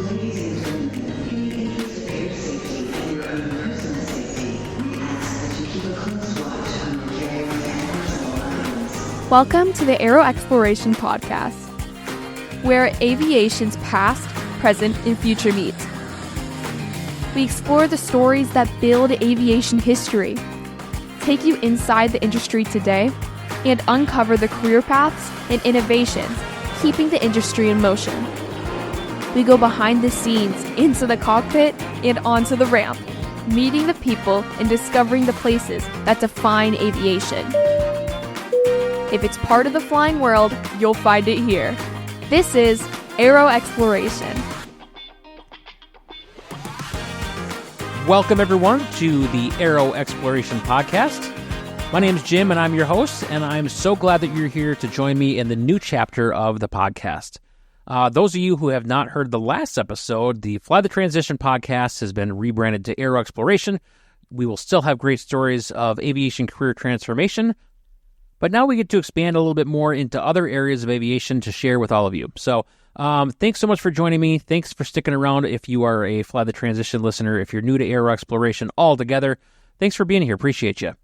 Ladies and gentlemen, in the interest of your safety and your own personal safety, we ask that you keep a close watch on your carry-ons and personal belongings. Welcome to the AeroExploration Podcast, where aviation's past, present, and future meet. We explore the stories that build aviation history, take you inside the industry today, and uncover the career paths and innovations keeping the industry in motion. We go behind the scenes, into the cockpit, and onto the ramp, meeting the people and discovering the places that define aviation. If it's part of the flying world, you'll find it here. This is AeroExploration. Welcome, everyone, to the AeroExploration Podcast. My name is Jim, and I'm your host, and I'm so glad that you're here to join me in the new chapter of the podcast. Those of you who have not heard the last episode, the Fly the Transition podcast has been rebranded to AeroExploration. We will still have great stories of aviation career transformation, but now we get to expand a little bit more into other areas of aviation to share with all of you. So thanks so much for joining me. Thanks for sticking around if you are a Fly the Transition listener. If you're new to AeroExploration altogether, thanks for being here. Appreciate you.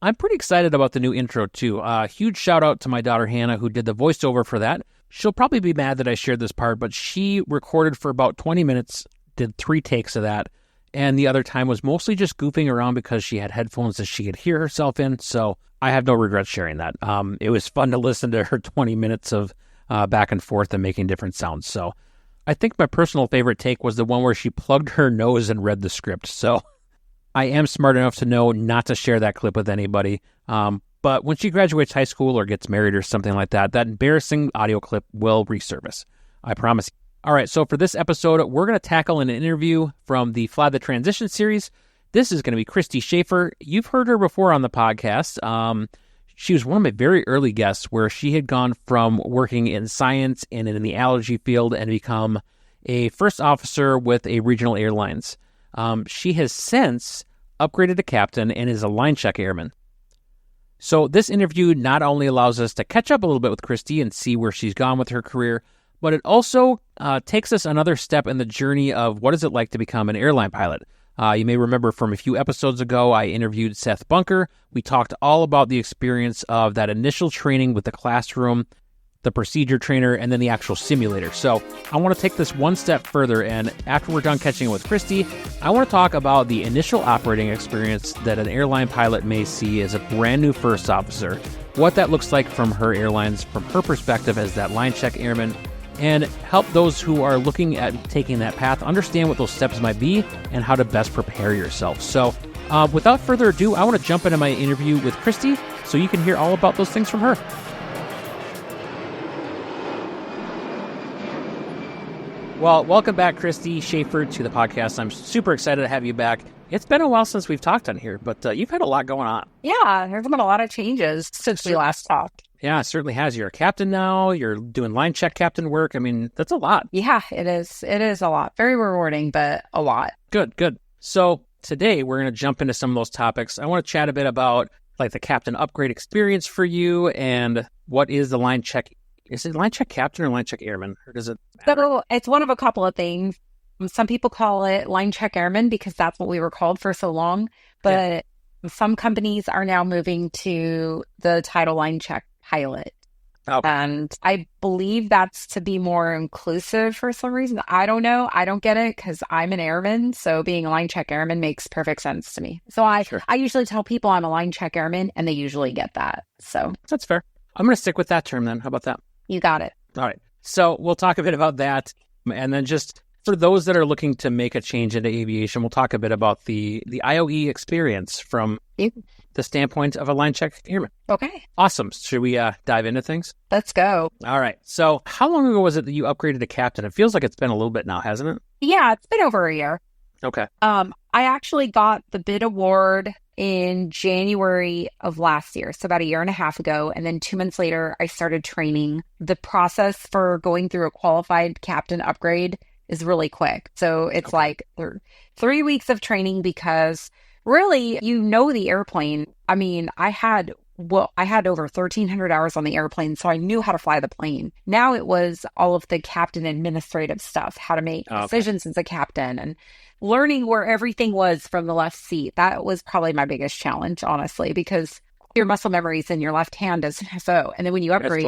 I'm pretty excited about the new intro, too. Huge shout out to my daughter, Hannah, who did the voiceover for that. She'll probably be mad that I shared this part, but she recorded for about 20 minutes, did 3 takes of that, and the other time was mostly just goofing around because she had headphones that she could hear herself in, so I have no regrets sharing that. It was fun to listen to her 20 minutes of back and forth and making different sounds. So I think my personal favorite take was the one where she plugged her nose and read the script. So I am smart enough to know not to share that clip with anybody. But when she graduates high school or gets married or something like that, that embarrassing audio clip will resurface. I promise. All right, so for this episode, we're going to tackle an interview from the Fly the Transition series. This is going to be Christy Shaffer. You've heard her before on the podcast. She was one of my very early guests where she had gone from working in science and in the allergy field and become a first officer with a regional airlines. She has since upgraded to captain and is a line check airman. So this interview not only allows us to catch up a little bit with Christy and see where she's gone with her career, but it also takes us another step in the journey of what is it like to become an airline pilot. You may remember from a few episodes ago, I interviewed Seth Bunker. We talked all about the experience of that initial training with the classroom, the procedure trainer, and then the actual simulator. So I want to take this one step further, and after we're done catching up with Christy, I want to talk about the initial operating experience that an airline pilot may see as a brand new first officer, what that looks like from her airlines, from her perspective as that line check airman, and help those who are looking at taking that path understand what those steps might be and how to best prepare yourself. So without further ado, I want to jump into my interview with Christy so you can hear all about those things from her. Well, welcome back, Christy Shaffer, to the podcast. I'm super excited to have you back. It's been a while since we've talked on here, but you've had a lot going on. Yeah, there's been a lot of changes since we last talked. Yeah, it certainly has. You're a captain now. You're doing line check captain work. I mean, that's a lot. Yeah, it is. It is a lot. Very rewarding, but a lot. Good. So today we're going to jump into some of those topics. I want to chat a bit about like the captain upgrade experience for you and what is the line check. Is it line check captain or line check airman? Or does it matter? So it's one of a couple of things. Some people call it line check airman because that's what we were called for so long. But some companies are now moving to the title line check pilot. Okay. And I believe that's to be more inclusive for some reason. I don't know. I don't get it because I'm an airman. So being a line check airman makes perfect sense to me. So I usually tell people I'm a line check airman and they usually get that. So that's fair. I'm going to stick with that term then. How about that? You got it. All right. So we'll talk a bit about that. And then just for those that are looking to make a change into aviation, we'll talk a bit about the IOE experience from the standpoint of a line check airman. Okay. Awesome. Should we dive into things? Let's go. All right. So how long ago was it that you upgraded to captain? It feels like it's been a little bit now, hasn't it? Yeah, it's been over a year. Okay. I actually got the bid award in January of last year, so about a year and a half ago. And then 2 months later, I started training. The process for going through a qualified captain upgrade is really quick. So it's like 3 weeks of training because really, you know the airplane. I mean, I had I had over 1,300 hours on the airplane, so I knew how to fly the plane. Now it was all of the captain administrative stuff, how to make decisions as a captain and learning where everything was from the left seat. That was probably my biggest challenge, honestly, because your muscle memory is in your left hand as an FO. And then when you upgrade,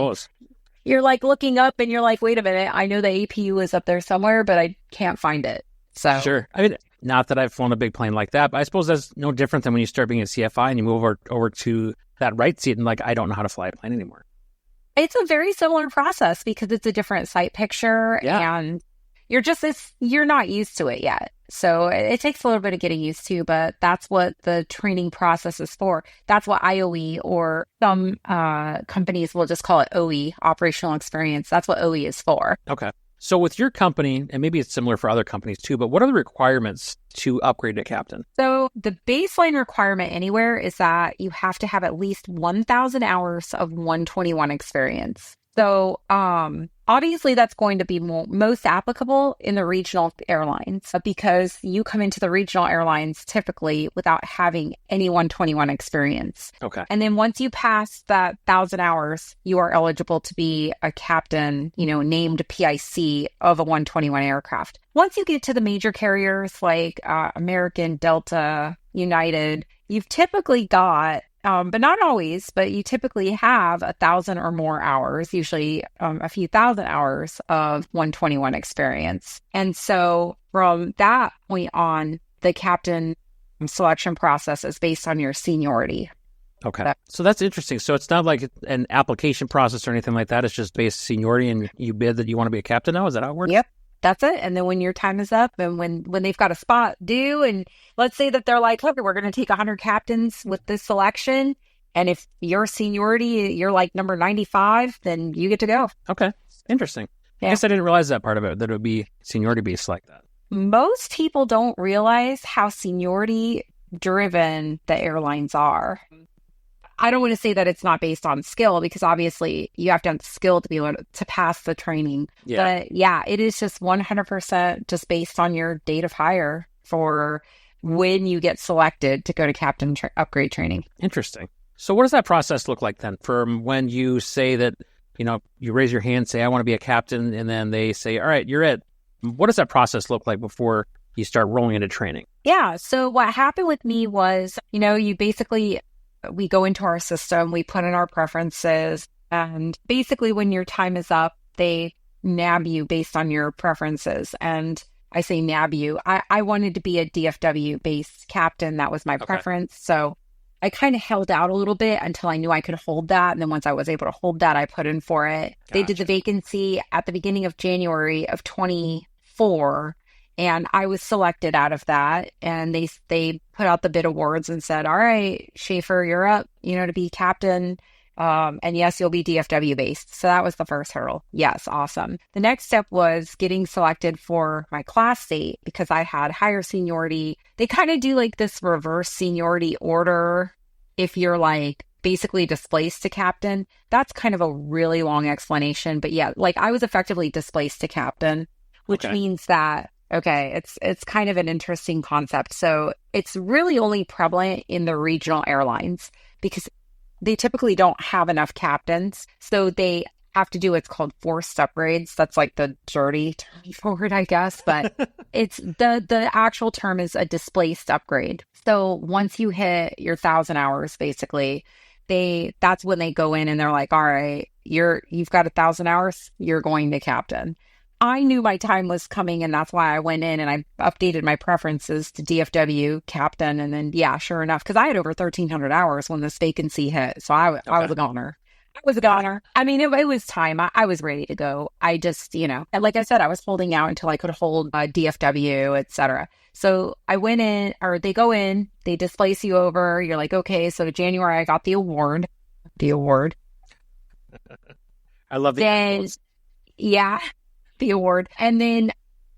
you're like looking up and you're like, wait a minute, I know the APU is up there somewhere, but I can't find it. So sure. I mean, not that I've flown a big plane like that, but I suppose that's no different than when you start being a CFI and you move over to that right seat and like, I don't know how to fly a plane anymore. It's a very similar process because it's a different sight picture and you're not used to it yet. So it takes a little bit of getting used to, but that's what the training process is for. That's what IOE, or some companies will just call it OE, operational experience. That's what OE is for. Okay. So with your company, and maybe it's similar for other companies too, but what are the requirements to upgrade to captain? So the baseline requirement anywhere is that you have to have at least 1,000 hours of 121 experience. So obviously that's going to be most applicable in the regional airlines, because you come into the regional airlines typically without having any 121 experience. Okay. And then once you pass that 1,000 hours, you are eligible to be a captain, named PIC of a 121 aircraft. Once you get to the major carriers like American, Delta, United, you've typically got but not always, but you typically have 1,000 or more hours, usually a few thousand hours of 121 experience. And so from that point on, the captain selection process is based on your seniority. Okay. So that's interesting. So it's not like an application process or anything like that. It's just based seniority and you bid that you want to be a captain now? Is that how it works? Yep. That's it. And then when your time is up and when they've got a spot due, and let's say that they're like, okay, we're going to take 100 captains with this selection. And if your seniority, you're like number 95, then you get to go. Okay. Interesting. Yeah. I guess I didn't realize that part of it, that it would be seniority based like that. Most people don't realize how seniority driven the airlines are. I don't want to say that it's not based on skill, because obviously you have to have skill to be able to pass the training. Yeah. But yeah, it is just 100% just based on your date of hire for when you get selected to go to captain upgrade training. Interesting. So what does that process look like then, from when you say that, you raise your hand, say, I want to be a captain, and then they say, all right, you're it. What does that process look like before you start rolling into training? Yeah. So what happened with me was, we go into our system, we put in our preferences, and basically when your time is up, they nab you based on your preferences. And I say nab you. I wanted to be a DFW-based captain. That was my preference. So I kind of held out a little bit until I knew I could hold that. And then once I was able to hold that, I put in for it. Gotcha. They did the vacancy at the beginning of January of 24. And I was selected out of that, and they put out the bid awards and said, all right, Shaffer, you're up, to be captain. And yes, you'll be DFW based. So that was the first hurdle. Yes. Awesome. The next step was getting selected for my class date, because I had higher seniority. They kind of do like this reverse seniority order. If you're like basically displaced to captain, that's kind of a really long explanation. But yeah, like I was effectively displaced to captain, which means that, it's kind of an interesting concept. So it's really only prevalent in the regional airlines because they typically don't have enough captains. So they have to do what's called forced upgrades. That's like the dirty term for it, I guess. But it's the actual term is a displaced upgrade. So once you hit your 1,000 hours, basically, that's when they go in and they're like, all right, you've got 1,000 hours, you're going to captain. I knew my time was coming, and that's why I went in and I updated my preferences to DFW captain. And then, yeah, sure enough, because I had over 1,300 hours when this vacancy hit. So I was a goner. I mean, it was time. I was ready to go. I just, and like I said, I was holding out until I could hold DFW, etc. So I went in, or they go in, they displace you over. You're like, okay, so January I got the award. I love the the award. And then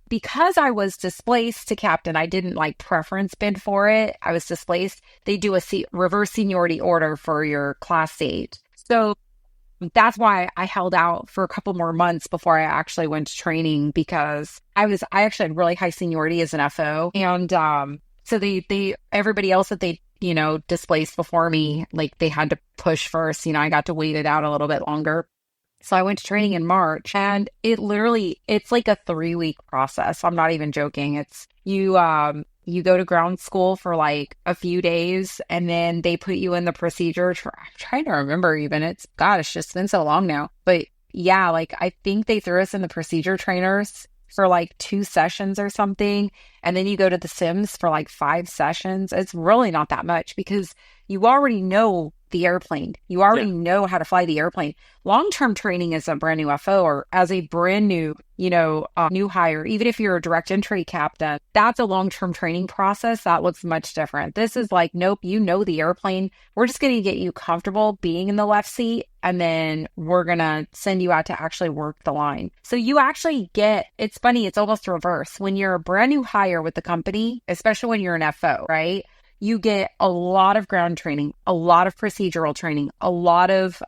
because I was displaced to captain, I didn't like preference bid for it. I was displaced. They do a reverse seniority order for your class date. So that's why I held out for a couple more months before I actually went to training, because I actually had really high seniority as an FO. And so everybody else that they displaced before me. Like they had to push first. I got to wait it out a little bit longer. So I went to training in March, and it's like a 3-week process. I'm not even joking. It's you go to ground school for like a few days, and then they put you in the procedure. I'm trying to remember even. It's just been so long now. But yeah, like I think they threw us in the procedure trainers for like 2 sessions or something. And then you go to the sims for like 5 sessions. It's really not that much because you already know the airplane. You already know how to fly the airplane. Long-term training as a brand new FO or as a brand new, new hire, even if you're a direct entry captain, that's a long-term training process. That looks much different. This is like, nope, you know the airplane. We're just going to get you comfortable being in the left seat, and then we're going to send you out to actually work the line. So you actually it's funny, it's almost reverse. When you're a brand new hire with the company, especially when you're an FO, right? You get a lot of ground training, a lot of procedural training, a lot of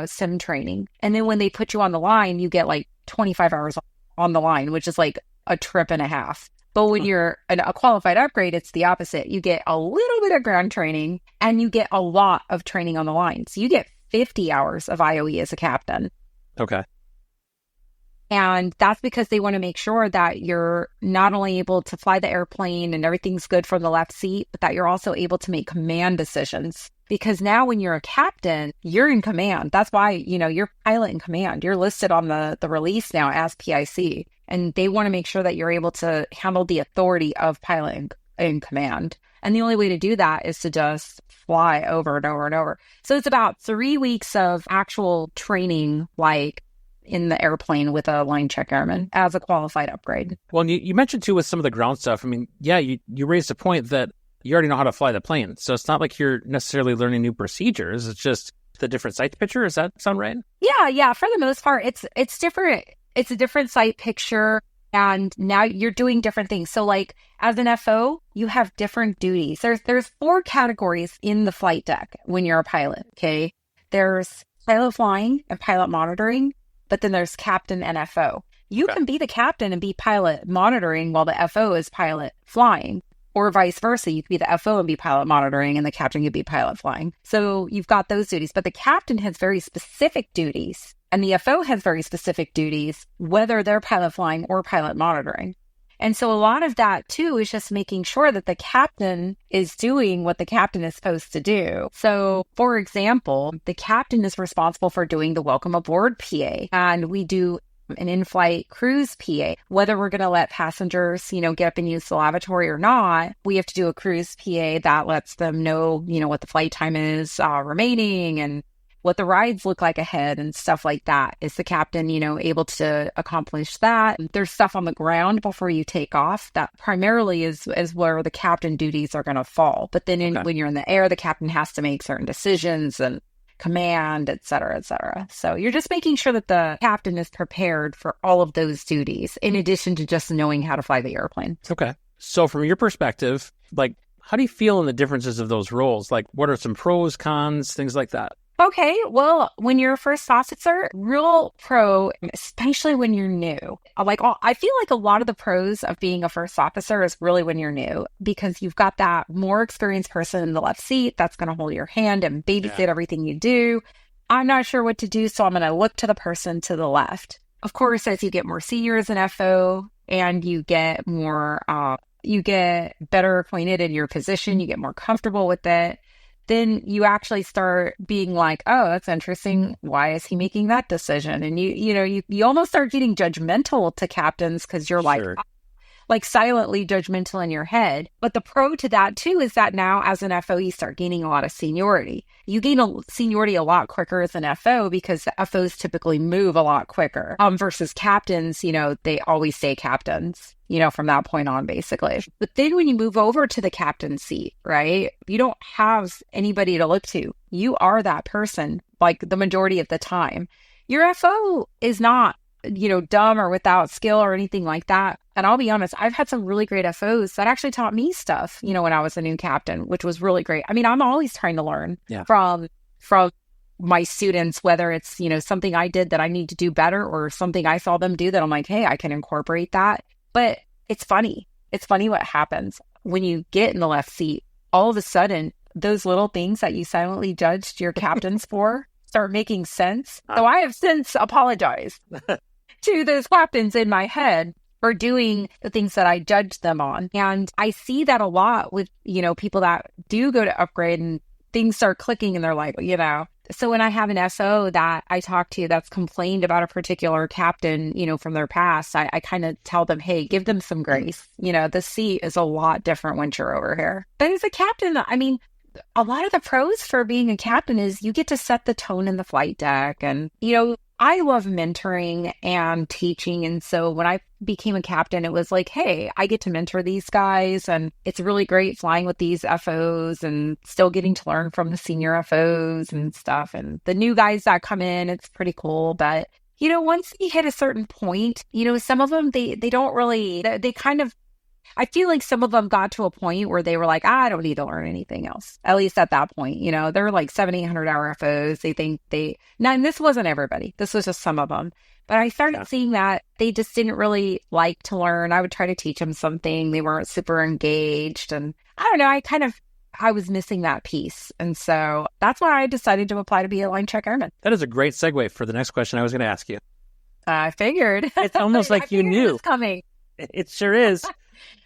sim training. And then when they put you on the line, you get like 25 hours on the line, which is like a trip and a half. But when you're a qualified upgrade, it's the opposite. You get a little bit of ground training and you get a lot of training on the line. So you get 50 hours of IOE as a captain. Okay. And that's because they want to make sure that you're not only able to fly the airplane and everything's good from the left seat, but that you're also able to make command decisions. Because now when you're a captain, you're in command. That's why, you're pilot in command. You're listed on the release now as PIC. And they want to make sure that you're able to handle the authority of pilot in command. And the only way to do that is to just fly over and over and over. So it's about 3 weeks of actual training, like in the airplane with a line check airman as a qualified upgrade. Well, and you mentioned too with some of the ground stuff. I mean, yeah, you raised a point that you already know how to fly the plane. So it's not like you're necessarily learning new procedures. It's just the different sight picture. Does that sound right? Yeah. For the most part, it's different. It's a different sight picture. And now you're doing different things. So like as an FO, you have different duties. There's 4 categories in the flight deck when you're a pilot. Okay. There's pilot flying and pilot monitoring. But then there's captain and FO. You can be the captain and be pilot monitoring while the FO is pilot flying, or vice versa. You could be the FO and be pilot monitoring, and the captain could be pilot flying. So you've got those duties, but the captain has very specific duties, and the FO has very specific duties, whether they're pilot flying or pilot monitoring. And so a lot of that, too, is just making sure that the captain is doing what the captain is supposed to do. So, for example, the captain is responsible for doing the welcome aboard PA, and we do an in-flight cruise PA. Whether we're going to let passengers, get up and use the lavatory or not, we have to do a cruise PA that lets them know, what the flight time is remaining and what the rides look like ahead and stuff like that. Is the captain, able to accomplish that? There's stuff on the ground before you take off that primarily is where the captain duties are going to fall. But then when you're in the air, the captain has to make certain decisions and command, et cetera, et cetera. So you're just making sure that the captain is prepared for all of those duties in addition to just knowing how to fly the airplane. Okay. So from your perspective, like, how do you feel in the differences of those roles? Like, what are some pros, cons, things like that? Okay, well, when you're a first officer, real pro, especially when you're new. I feel like a lot of the pros of being a first officer is really when you're new, because you've got that more experienced person in the left seat that's going to hold your hand and babysit everything you do. I'm not sure what to do, so I'm going to look to the person to the left. Of course, as you get more senior as an FO and you get more, you get better acquainted in your position, you get more comfortable with it, then you actually start being like, oh, that's interesting. Why is he making that decision? And you almost start getting judgmental to captains because you're like silently judgmental in your head. But the pro to that too is that now as an FO, you start gaining a lot of seniority. You gain seniority a lot quicker as an FO because the FOs typically move a lot quicker versus captains, they always stay captains, from that point on, basically. But then when you move over to the captain seat, right, you don't have anybody to look to. You are that person, like the majority of the time. Your FO is not, dumb or without skill or anything like that. And I'll be honest, I've had some really great FOs that actually taught me stuff, when I was a new captain, which was really great. I mean, I'm always trying to learn from my students, whether it's, something I did that I need to do better or something I saw them do that I'm like, hey, I can incorporate that. But it's funny. It's funny what happens when you get in the left seat. All of a sudden, those little things that you silently judged your captains for start making sense. So I have since apologized to those captains in my head for doing the things that I judged them on. And I see that a lot with, people that do go to upgrade and things start clicking and they're like, So when I have an SO that I talk to that's complained about a particular captain, from their past, I kind of tell them, hey, give them some grace. The seat is a lot different once you're over here. But as a captain, a lot of the pros for being a captain is you get to set the tone in the flight deck. And, I love mentoring and teaching. And so when I became a captain, it was like, hey, I get to mentor these guys. And it's really great flying with these FOs and still getting to learn from the senior FOs and stuff. And the new guys that come in, it's pretty cool. But, once you hit a certain point, some of them, they don't really, they kind of, I feel like some of them got to a point where they were like, I don't need to learn anything else. At least at that point, they're like 700-800 hour FOs. They think now, and this wasn't everybody. This was just some of them. But I started seeing that they just didn't really like to learn. I would try to teach them something. They weren't super engaged. And I don't know, I was missing that piece. And so that's why I decided to apply to be a line check airman. That is a great segue for the next question I was going to ask you. I figured. It's almost like you knew. It was coming. It sure is.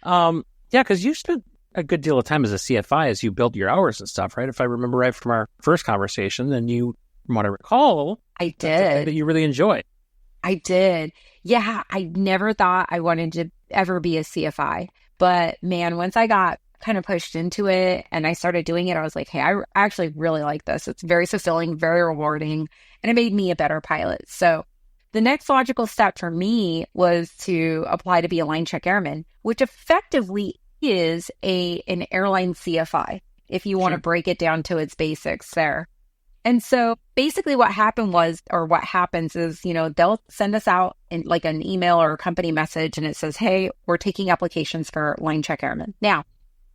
Because you spent a good deal of time as a CFI as you built your hours and stuff, right? If I remember right from our first conversation, then you, from what I recall, I did. That's something that you really enjoy. I did. Yeah, I never thought I wanted to ever be a CFI. But man, once I got kind of pushed into it and I started doing it, I was like, hey, I actually really like this. It's very fulfilling, very rewarding, and it made me a better pilot. So the next logical step for me was to apply to be a line check airman, which effectively is an airline CFI, if you want to break it down to its basics there. And so basically what happens is, they'll send us out in like an email or a company message and it says, hey, we're taking applications for line check airmen. Now,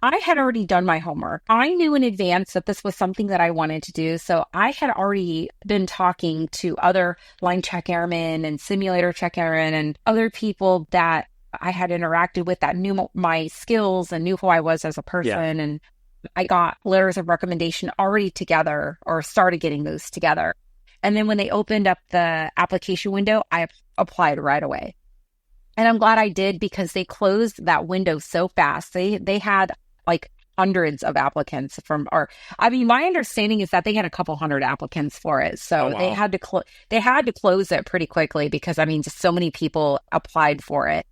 I had already done my homework. I knew in advance that this was something that I wanted to do. So I had already been talking to other line check airmen and simulator check airmen and other people that I had interacted with that knew my skills and knew who I was as a person. Yeah. And I got letters of recommendation already together or started getting those together. And then when they opened up the application window, I applied right away. And I'm glad I did because they closed that window so fast. They had like hundreds of applicants my understanding is that they had a couple hundred applicants for it. So they had to close it pretty quickly because just so many people applied for it.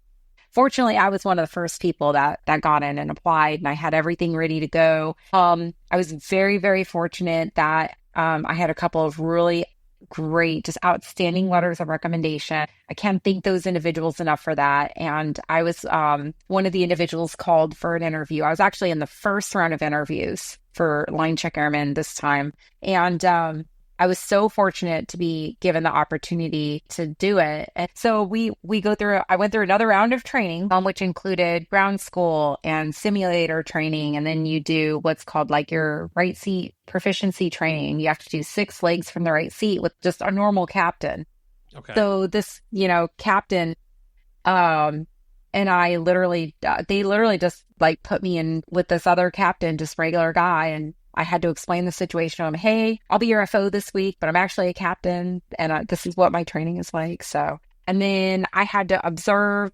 Fortunately, I was one of the first people that got in and applied, and I had everything ready to go. I was very, very fortunate that I had a couple of really great, just outstanding letters of recommendation. I can't thank those individuals enough for that. And I was one of the individuals called for an interview. I was actually in the first round of interviews for line check airmen this time. And I was so fortunate to be given the opportunity to do it. And so I went through another round of training, which included ground school and simulator training. And then you do what's called like your right seat proficiency training. You have to do 6 legs from the right seat with just a normal captain. Okay. So this, captain, and I they literally just like put me in with this other captain, just regular guy. And I had to explain the situation to him. Hey, I'll be your FO this week, but I'm actually a captain, and this is what my training is like. So, and then I had to observe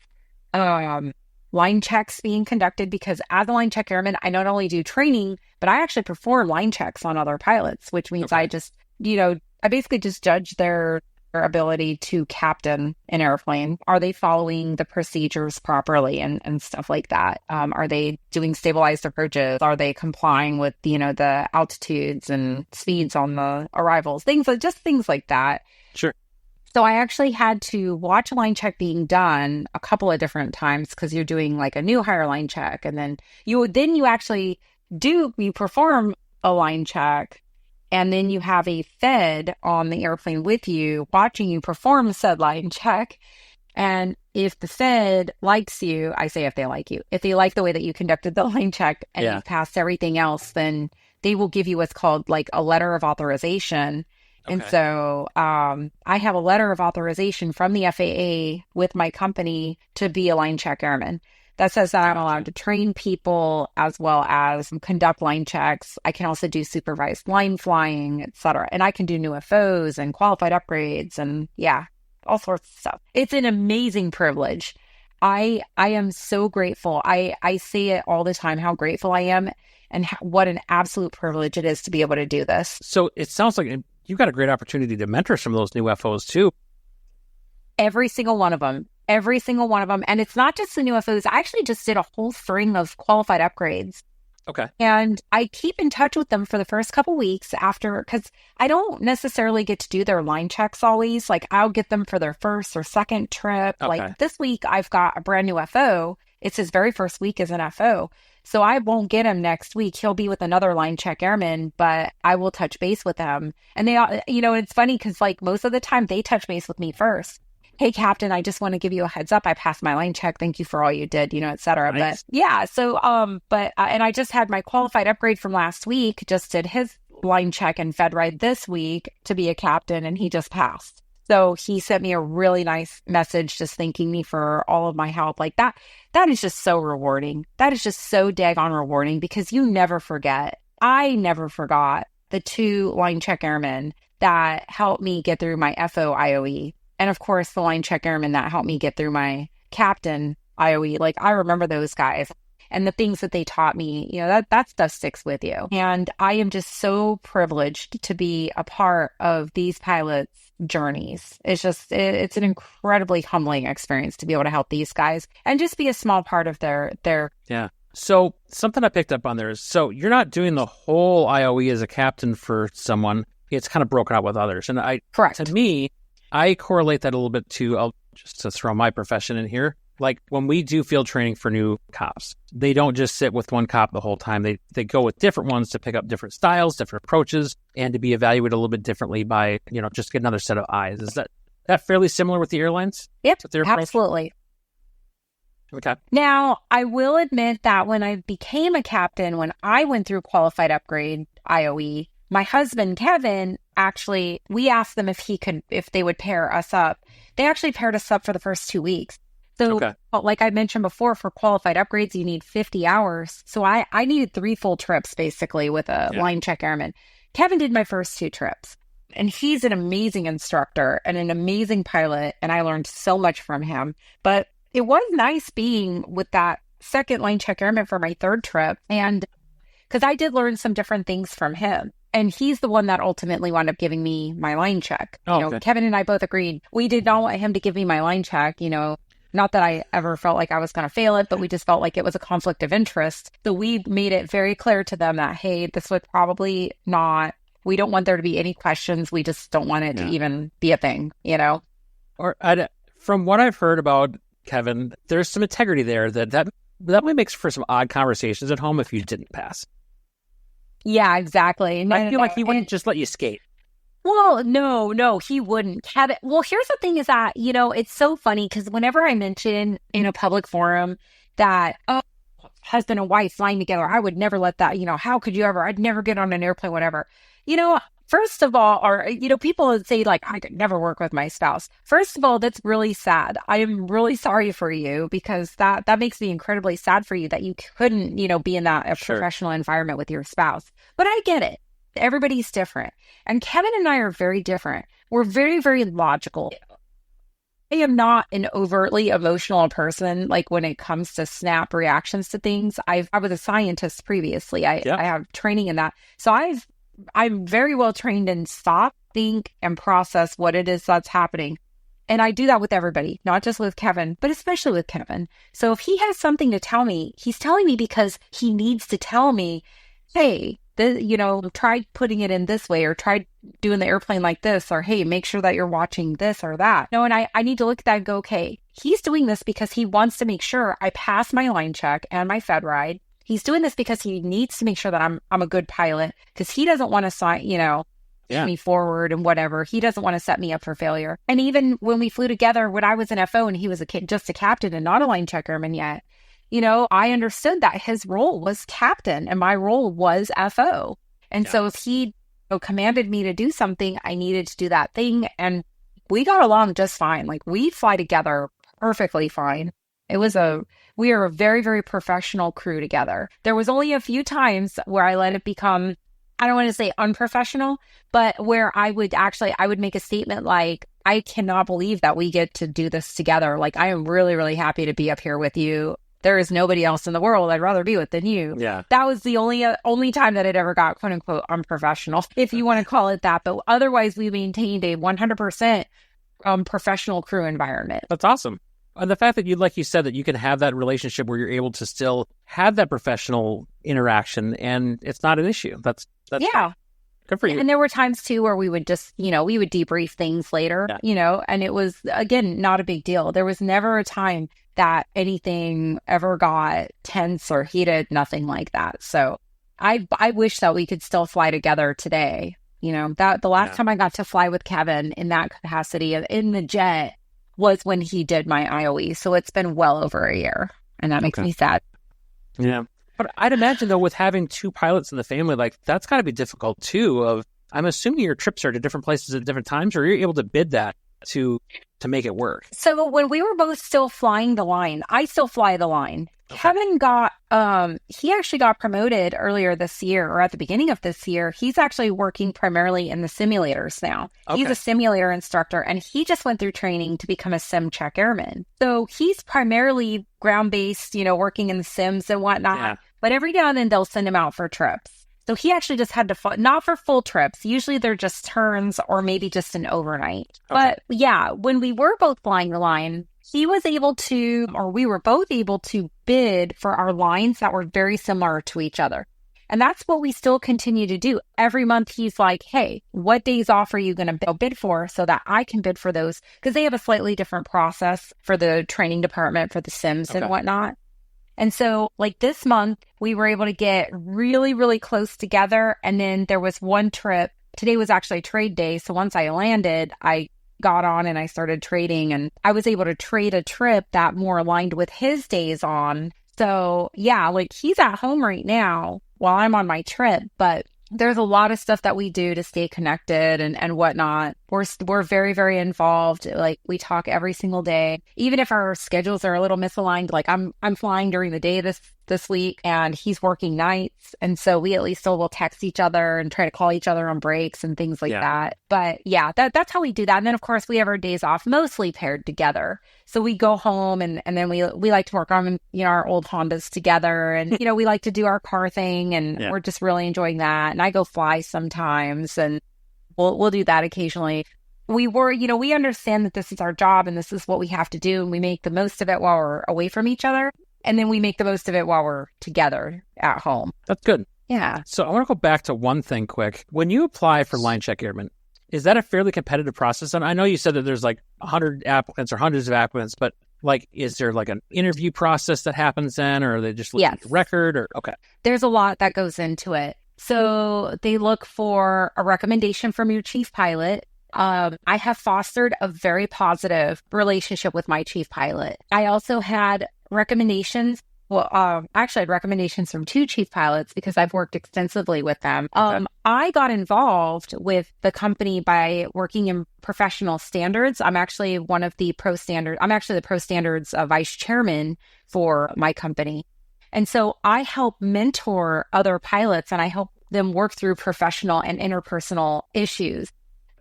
line checks being conducted because as a line check airman, I not only do training, but I actually perform line checks on other pilots, which means I just, I basically just judge their ability to captain an airplane. Are they following the procedures properly and stuff like that? Are they doing stabilized approaches? Are they complying with, the altitudes and speeds on the arrivals? Things like that. Sure. So I actually had to watch a line check being done a couple of different times because you're doing like a new hire line check. And then you perform a line check. And then you have a Fed on the airplane with you, watching you perform said line check. And if the Fed likes you, I say if they like you, if they like the way that you conducted the line check and you've passed everything else, then they will give you what's called like a letter of authorization. Okay. And so I have a letter of authorization from the FAA with my company to be a line check airman. that says that I'm allowed to train people as well as conduct line checks. I can also do supervised line flying, et cetera. And I can do new FOs and qualified upgrades and all sorts of stuff. It's an amazing privilege. I am so grateful. I say it all the time, how grateful I am and what an absolute privilege it is to be able to do this. So it sounds like you've got a great opportunity to mentor some of those new FOs too. Every single one of them. Every single one of them. And it's not just the new FOs. I actually just did a whole string of qualified upgrades. Okay. And I keep in touch with them for the first couple weeks after, because I don't necessarily get to do their line checks always. Like I'll get them for their first or second trip. Okay. Like this week, I've got a brand new FO. It's his very first week as an FO. So I won't get him next week. He'll be with another line check airman, but I will touch base with him. And they, it's funny because like most of the time they touch base with me first. Hey, Captain, I just want to give you a heads up. I passed my line check. Thank you for all you did, et cetera. Nice. But yeah, so, and I just had my qualified upgrade from last week, just did his line check and fed ride this week to be a captain, and he just passed. So he sent me a really nice message just thanking me for all of my help. Like that is just so rewarding. That is just so daggone rewarding because you never forget. I never forgot the 2 line check airmen that helped me get through my FO IOE. And of course, the line check airman that helped me get through my captain IOE. Like I remember those guys and the things that they taught me, that stuff sticks with you. And I am just so privileged to be a part of these pilots' journeys. It's an incredibly humbling experience to be able to help these guys and just be a small part of their. Yeah. So something I picked up on there is, so you're not doing the whole IOE as a captain for someone. It's kind of broken out with others. And Correct. To me, I correlate that a little bit to, just to throw my profession in here, like when we do field training for new cops, they don't just sit with one cop the whole time. They go with different ones to pick up different styles, different approaches, and to be evaluated a little bit differently by, just get another set of eyes. Is that fairly similar with the airlines? Yep, with their approach? absolutely. Okay. Now, I will admit that when I became a captain, when I went through qualified upgrade IOE, my husband, Kevin, actually, we asked them if they would pair us up. They actually paired us up for the first 2 weeks. So, like I mentioned before, for qualified upgrades, you need 50 hours. So I needed 3 full trips, basically, with a line check airman. Kevin did my first 2 trips. And he's an amazing instructor and an amazing pilot. And I learned so much from him. But it was nice being with that second line check airman for my 3rd trip. And because I did learn some different things from him. And he's the one that ultimately wound up giving me my line check. Kevin and I both agreed. We did not want him to give me my line check, not that I ever felt like I was going to fail it, but we just felt like it was a conflict of interest. So we made it very clear to them that, hey, this would probably not, we don't want there to be any questions. We just don't want it to even be a thing, Or from what I've heard about Kevin, there's some integrity there that might make for some odd conversations at home if you didn't pass. Yeah, exactly. I feel like he wouldn't just let you skate. Well, no, he wouldn't. Well, here's the thing is that, it's so funny because whenever I mention in a public forum that, husband and wife flying together, I would never let that, how could you ever? I'd never get on an airplane, whatever. First of all, or, people would say like, I could never work with my spouse. First of all, that's really sad. I am really sorry for you because that makes me incredibly sad for you that you couldn't, be in that professional environment with your spouse. But I get it. Everybody's different. And Kevin and I are very different. We're very, very logical. I am not an overtly emotional person, like when it comes to snap reactions to things. I was a scientist previously. I have training in that. So I'm very well trained in stop, think, and process what it is that's happening. And I do that with everybody, not just with Kevin, but especially with Kevin. So if he has something to tell me, he's telling me because he needs to tell me, hey, try putting it in this way, or try doing the airplane like this, or hey, make sure that you're watching this or that. No, and I need to look at that and go, okay, he's doing this because he wants to make sure I pass my line check and my fed ride. He's doing this because he needs to make sure that I'm a good pilot, because he doesn't want to sign, me forward and whatever. He doesn't want to set me up for failure. And even when we flew together, when I was an FO and he was just a captain and not a line check airman yet, I understood that his role was captain and my role was FO. And so if he commanded me to do something, I needed to do that thing. And we got along just fine. Like we fly together perfectly fine. We are a very, very professional crew together. There was only a few times where I let it become, I don't want to say unprofessional, but where I would make a statement like, I cannot believe that we get to do this together. Like, I am really, really happy to be up here with you. There is nobody else in the world I'd rather be with than you. Yeah. That was the only time that it ever got quote unquote unprofessional, if you want to call it that. But otherwise, we maintained a 100% professional crew environment. That's awesome. And the fact that like you said, that you can have that relationship where you're able to still have that professional interaction and it's not an issue. That's yeah. Good for you. And there were times too where we would just, we would debrief things later, and it was, again, not a big deal. There was never a time that anything ever got tense or heated, nothing like that. So I wish that we could still fly together today. That the last time I got to fly with Kevin in that capacity in the jet was when he did my IOE. So it's been well over a year, and that makes me sad. Yeah. But I'd imagine, though, with having two pilots in the family, like, that's got to be difficult, too. I'm assuming your trips are to different places at different times, or you're able to bid that to make it work. So when we were both still flying the line, I still fly the line. Okay. Kevin he actually got promoted earlier this year, or at the beginning of this year. He's actually working primarily in the simulators now. Okay. He's a simulator instructor, and he just went through training to become a sim check airman. So he's primarily ground-based, working in the sims and whatnot. Yeah. But every now and then they'll send him out for trips. So he actually just had to not for full trips. Usually they're just turns or maybe just an overnight. Okay. But yeah, when we were both flying the line, we were both able to bid for our lines that were very similar to each other. And that's what we still continue to do. Every month he's like, hey, what days off are you going to bid for so that I can bid for those? Because they have a slightly different process for the training department for the sims and whatnot. And so like this month, we were able to get really, really close together. And then there was one trip. Today was actually trade day. So once I landed, I got on and I started trading, and I was able to trade a trip that more aligned with his days on. So yeah, like he's at home right now while I'm on my trip, but there's a lot of stuff that we do to stay connected and whatnot. We're very, very involved. Like we talk every single day, even if our schedules are a little misaligned. Like I'm flying during the day this week and he's working nights. And so we at least still will text each other and try to call each other on breaks and things like that. But yeah, that's how we do that. And then of course we have our days off mostly paired together. So we go home and then we like to work on, our old Hondas together, and, we like to do our car thing, and we're just really enjoying that. And I go fly sometimes, and we'll do that occasionally. We understand that this is our job and this is what we have to do. And we make the most of it while we're away from each other. And then we make the most of it while we're together at home. That's good. Yeah. So I want to go back to one thing quick. When you apply for line check airman, is that a fairly competitive process? And I know you said that there's like 100 applicants or hundreds of applicants, but like, is there like an interview process that happens then, or are they just looking at the record? Or okay, there's a lot that goes into it. So they look for a recommendation from your chief pilot. I have fostered a very positive relationship with my chief pilot. I also had recommendations. Well, actually, I had recommendations from two chief pilots because I've worked extensively with them. Okay. I got involved with the company by working in professional standards. I'm actually the pro standards vice chairman for my company. And so I help mentor other pilots and I help them work through professional and interpersonal issues.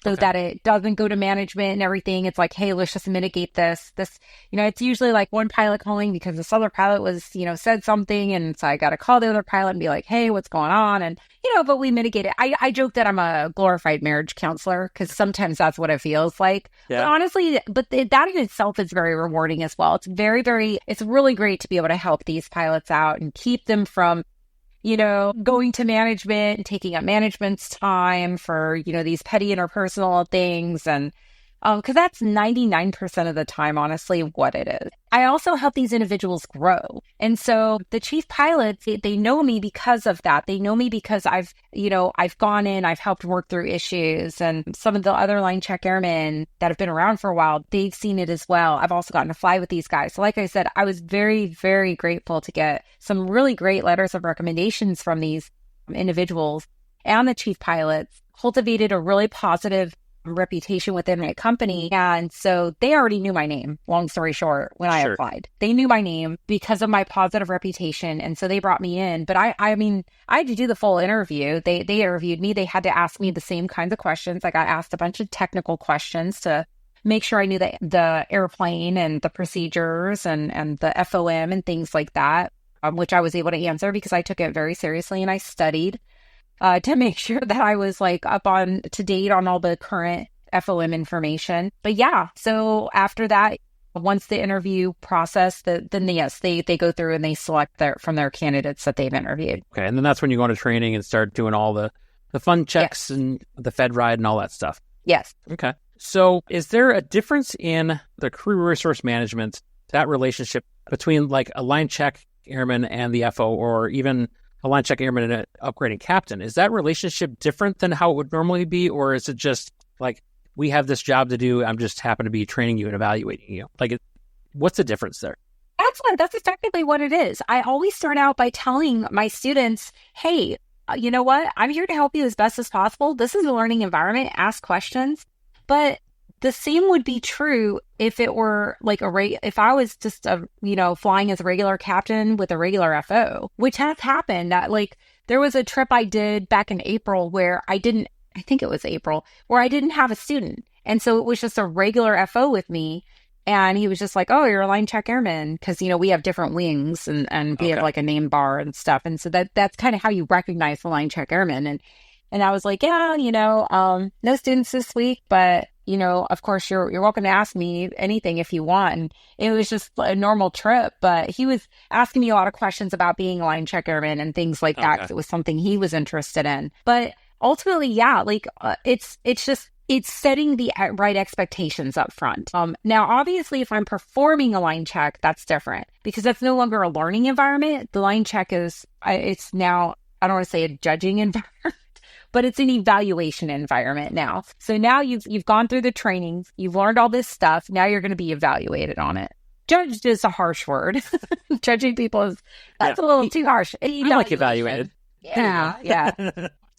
So that it doesn't go to management and everything. It's like, hey, let's just mitigate this. It's usually like one pilot calling because this other pilot was, said something. And so I got to call the other pilot and be like, hey, what's going on? And, but we mitigate it. I joke that I'm a glorified marriage counselor because sometimes that's what it feels like. Yeah. But honestly, that in itself is very rewarding as well. It's very, very, it's really great to be able to help these pilots out and keep them from going to management and taking up management's time for, these petty interpersonal things. And because that's 99% of the time, honestly, what it is. I also help these individuals grow. And so the chief pilots, they know me because of that. They know me because I've gone in, I've helped work through issues. And some of the other line check airmen that have been around for a while, they've seen it as well. I've also gotten to fly with these guys. So like I said, I was very, very grateful to get some really great letters of recommendations from these individuals, and the chief pilots cultivated a really positive reputation within my company. And so they already knew my name, long story short, when I applied. They knew my name because of my positive reputation. And so they brought me in. But I mean, I had to do the full interview. They interviewed me. They had to ask me the same kinds of questions. I got asked a bunch of technical questions to make sure I knew the airplane and the procedures and the FOM and things like that, which I was able to answer because I took it very seriously and I studied to make sure that I was like up on to date on all the current FOM information. But yeah, so after that, once the interview process, then yes, they go through and they select from their candidates that they've interviewed. Okay, and then that's when you go into training and start doing all the fun checks and the Fed ride and all that stuff. Yes. Okay. So is there a difference in the crew resource management, that relationship between like a line check airman and the FO, or even a line check airman and an upgrading captain? Is that relationship different than how it would normally be? Or is it just like, we have this job to do, I'm just happen to be training you and evaluating you? Like, what's the difference there? Excellent. That's exactly what it is. I always start out by telling my students, hey, you know what? I'm here to help you as best as possible. This is a learning environment. Ask questions. But the same would be true if it were like if I was just flying as a regular captain with a regular FO, which has happened. Like there was a trip I did back in April where I didn't have a student. And so it was just a regular FO with me. And he was just like, oh, you're a line check airman. Because, we have different wings and we have like a name bar and stuff. And so that's kind of how you recognize the line check airman. And I was like, yeah, no students this week, but, of course, you're welcome to ask me anything if you want. And it was just a normal trip, but he was asking me a lot of questions about being a line check airman and things like that, 'cause it was something he was interested in. But ultimately, yeah, like it's setting the right expectations up front. Now, obviously, if I'm performing a line check, that's different because that's no longer a learning environment. The line check it's now, I don't want to say a judging environment, but it's an evaluation environment now. So now you've gone through the trainings, you've learned all this stuff. Now you're going to be evaluated on it. Judged is a harsh word. Judging people that's a little too harsh. I like evaluated. Yeah.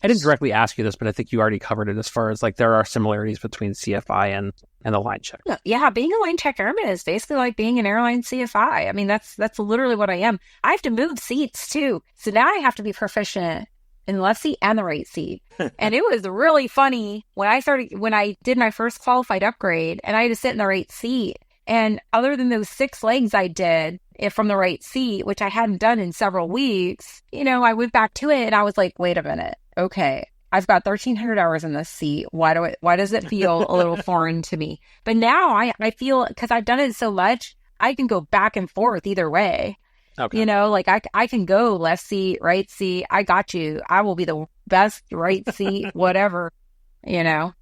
I didn't directly ask you this, but I think you already covered it as far as like there are similarities between CFI and the line check. Yeah, being a line check airman is basically like being an airline CFI. I mean, that's literally what I am. I have to move seats too. So now I have to be proficient in the left seat and the right seat. And it was really funny when I did my first qualified upgrade and I had to sit in the right seat. And other than those 6 legs I did from the right seat, which I hadn't done in several weeks, I went back to it and I was like, wait a minute. Okay, I've got 1,300 hours in this seat. Why does it feel a little foreign to me? But now I feel, because I've done it so much, I can go back and forth either way. Okay. Like I can go left seat, right seat. I got you. I will be the best right seat, whatever, because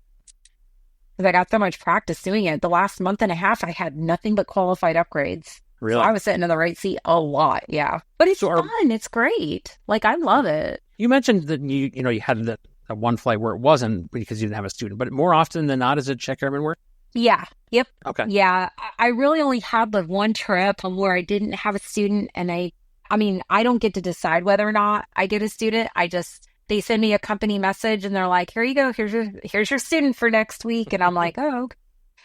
I got so much practice doing it. The last month and a half, I had nothing but qualified upgrades. Really? So I was sitting in the right seat a lot. Yeah. But it's fun. It's great. Like, I love it. You mentioned that you had that one flight where it wasn't because you didn't have a student, but more often than not, is it check airman work? Yeah. Yep. Okay. Yeah. I really only had the one trip where I didn't have a student, and I don't get to decide whether or not I get a student. They send me a company message and they're like, here you go. Here's your student for next week. And I'm like, oh, okay.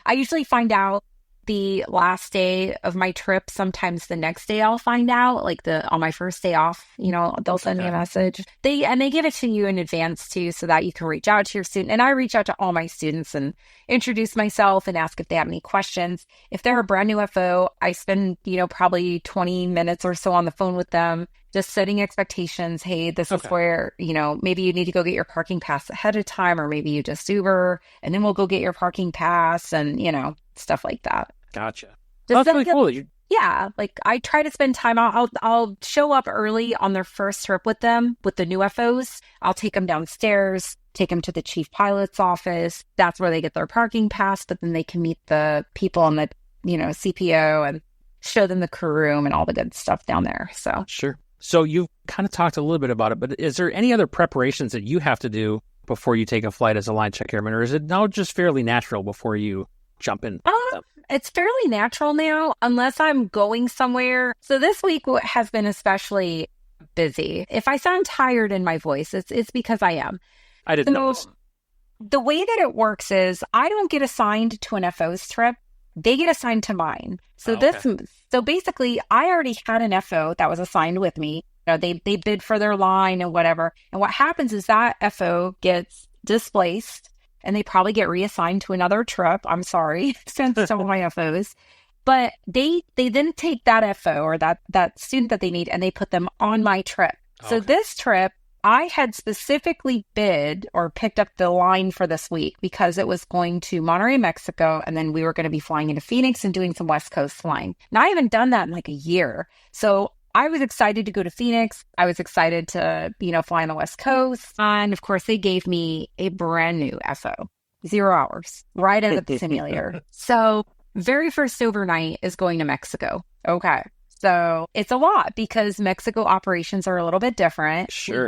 I usually find out the last day of my trip. Sometimes the next day I'll find out, like on my first day off, they'll send me a message. They give it to you in advance too, so that you can reach out to your student. And I reach out to all my students and introduce myself and ask if they have any questions. If they're a brand new FO, I spend, probably 20 minutes or so on the phone with them, just setting expectations. Hey, this is where, maybe you need to go get your parking pass ahead of time, or maybe you just Uber and then we'll go get your parking pass and, stuff like that. Gotcha. That's really cool. Yeah. Like I try to spend time. I'll show up early on their first trip with them, with the new FOs. I'll take them downstairs, take them to the chief pilot's office. That's where they get their parking pass, but then they can meet the people on the, CPO and show them the crew room and all the good stuff down there. So sure. So you kind of talked a little bit about it, but is there any other preparations that you have to do before you take a flight as a line check airman, or is it now just fairly natural before you jump in? It's fairly natural now, unless I'm going somewhere. So this week has been especially busy. If I sound tired in my voice, it's because I am. I didn't notice. the way that it works is I don't get assigned to an FO's trip. They get assigned to mine. So so basically I already had an FO that was assigned with me. You know, they bid for their line and whatever. And what happens is that FO gets displaced and they probably get reassigned to another trip. I'm sorry, sent some of my FOs. But they then take that FO or that student that they need and they put them on my trip. So this trip, I had specifically bid or picked up the line for this week because it was going to Monterrey, Mexico, and then we were going to be flying into Phoenix and doing some West Coast flying. Now, I haven't done that in like a year. So I was excited to go to Phoenix. I was excited to, fly on the West Coast. And of course, they gave me a brand new FO, 0 hours, right out of the simulator. So very first overnight is going to Mexico. Okay. So it's a lot because Mexico operations are a little bit different. Sure.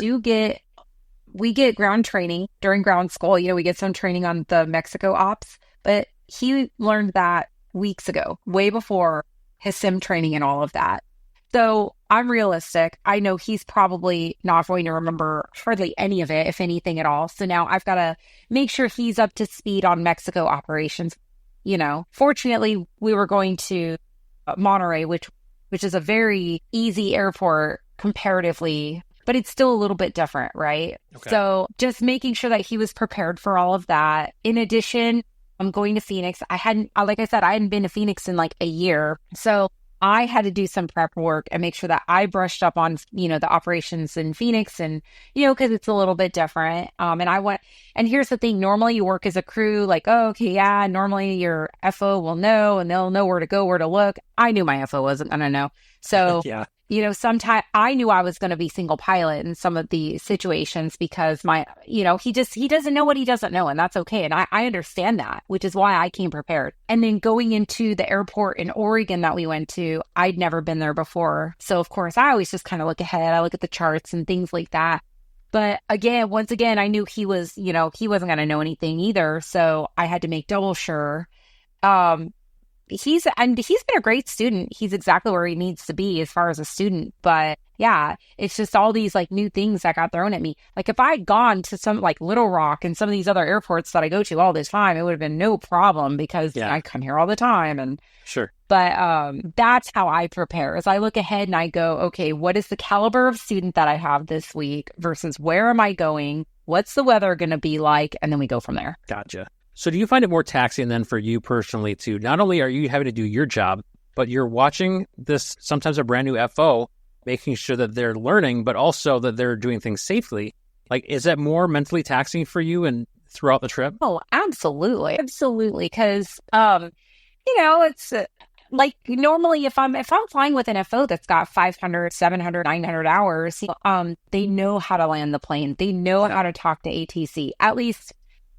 We get ground training during ground school. We get some training on the Mexico ops, but he learned that weeks ago, way before his sim training and all of that. So I'm realistic. I know he's probably not going to remember hardly any of it, if anything at all. So now I've got to make sure he's up to speed on Mexico operations. Fortunately, we were going to Monterrey, which is a very easy airport comparatively, but it's still a little bit different, right? Okay. So just making sure that he was prepared for all of that. In addition, I'm going to Phoenix. Like I said, I hadn't been to Phoenix in like a year. So I had to do some prep work and make sure that I brushed up on, the operations in Phoenix and, because it's a little bit different. And here's the thing, normally you work as a crew, like, oh, okay, yeah, normally your FO will know and they'll know where to go, where to look. I knew my FO wasn't going to know. So, yeah. Sometimes I knew I was going to be single pilot in some of the situations because he doesn't know what he doesn't know. And that's okay. And I understand that, which is why I came prepared. And then going into the airport in Oregon that we went to, I'd never been there before. So of course, I always just kind of look ahead. I look at the charts and things like that. But once again, I knew he wasn't going to know anything either. So I had to make double sure. He's been a great student. He's exactly where he needs to be as far as a student. But yeah, it's just all these like new things that got thrown at me. Like if I had gone to some like Little Rock and some of these other airports that I go to all this time, it would have been no problem because I come here all the time. And sure. But that's how I prepare. As I look ahead and I go, okay, what is the caliber of student that I have this week versus where am I going? What's the weather going to be like? And then we go from there. Gotcha. So do you find it more taxing then for you personally to not only are you having to do your job, but you're watching this sometimes a brand new FO, making sure that they're learning, but also that they're doing things safely? Like, is that more mentally taxing for you and throughout the trip? Oh, absolutely. Absolutely. Because, it's like normally if I'm flying with an FO that's got 500, 700, 900 hours, they know how to land the plane. They know how to talk to ATC. At least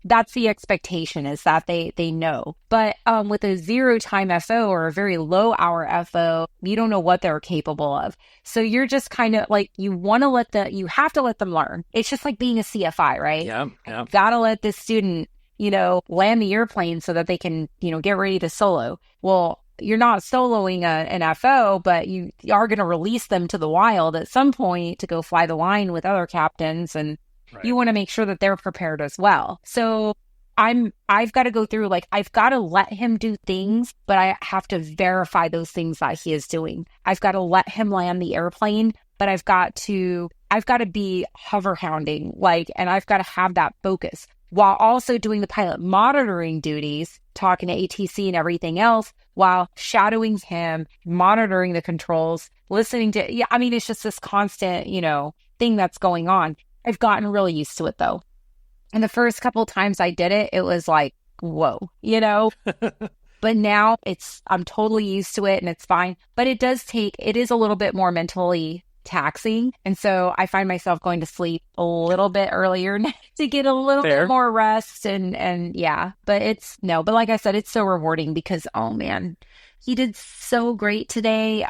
that's the expectation, is that they know. But with a 0 time FO or a very low hour FO, you don't know what they're capable of. So you're just kind of like, you have to let them learn. It's just like being a CFI, right? Yeah. Gotta let this student, land the airplane so that they can, get ready to solo. Well, you're not soloing an FO, but you are going to release them to the wild at some point to go fly the line with other captains, and right. You want to make sure that they're prepared as well. So I've got to go through, like, I've got to let him do things, but I have to verify those things that he is doing. I've got to let him land the airplane, but I've got to be hover hounding, and I've got to have that focus while also doing the pilot monitoring duties, talking to ATC and everything else, while shadowing him, monitoring the controls, listening to, it's just this constant, thing that's going on. I've gotten really used to it though. And the first couple of times I did it, it was like, whoa, but now I'm totally used to it and it's fine. But it is a little bit more mentally taxing. And so I find myself going to sleep a little bit earlier to get a little bit more rest. And yeah, but like I said, it's so rewarding because, oh man, he did so great today. I'm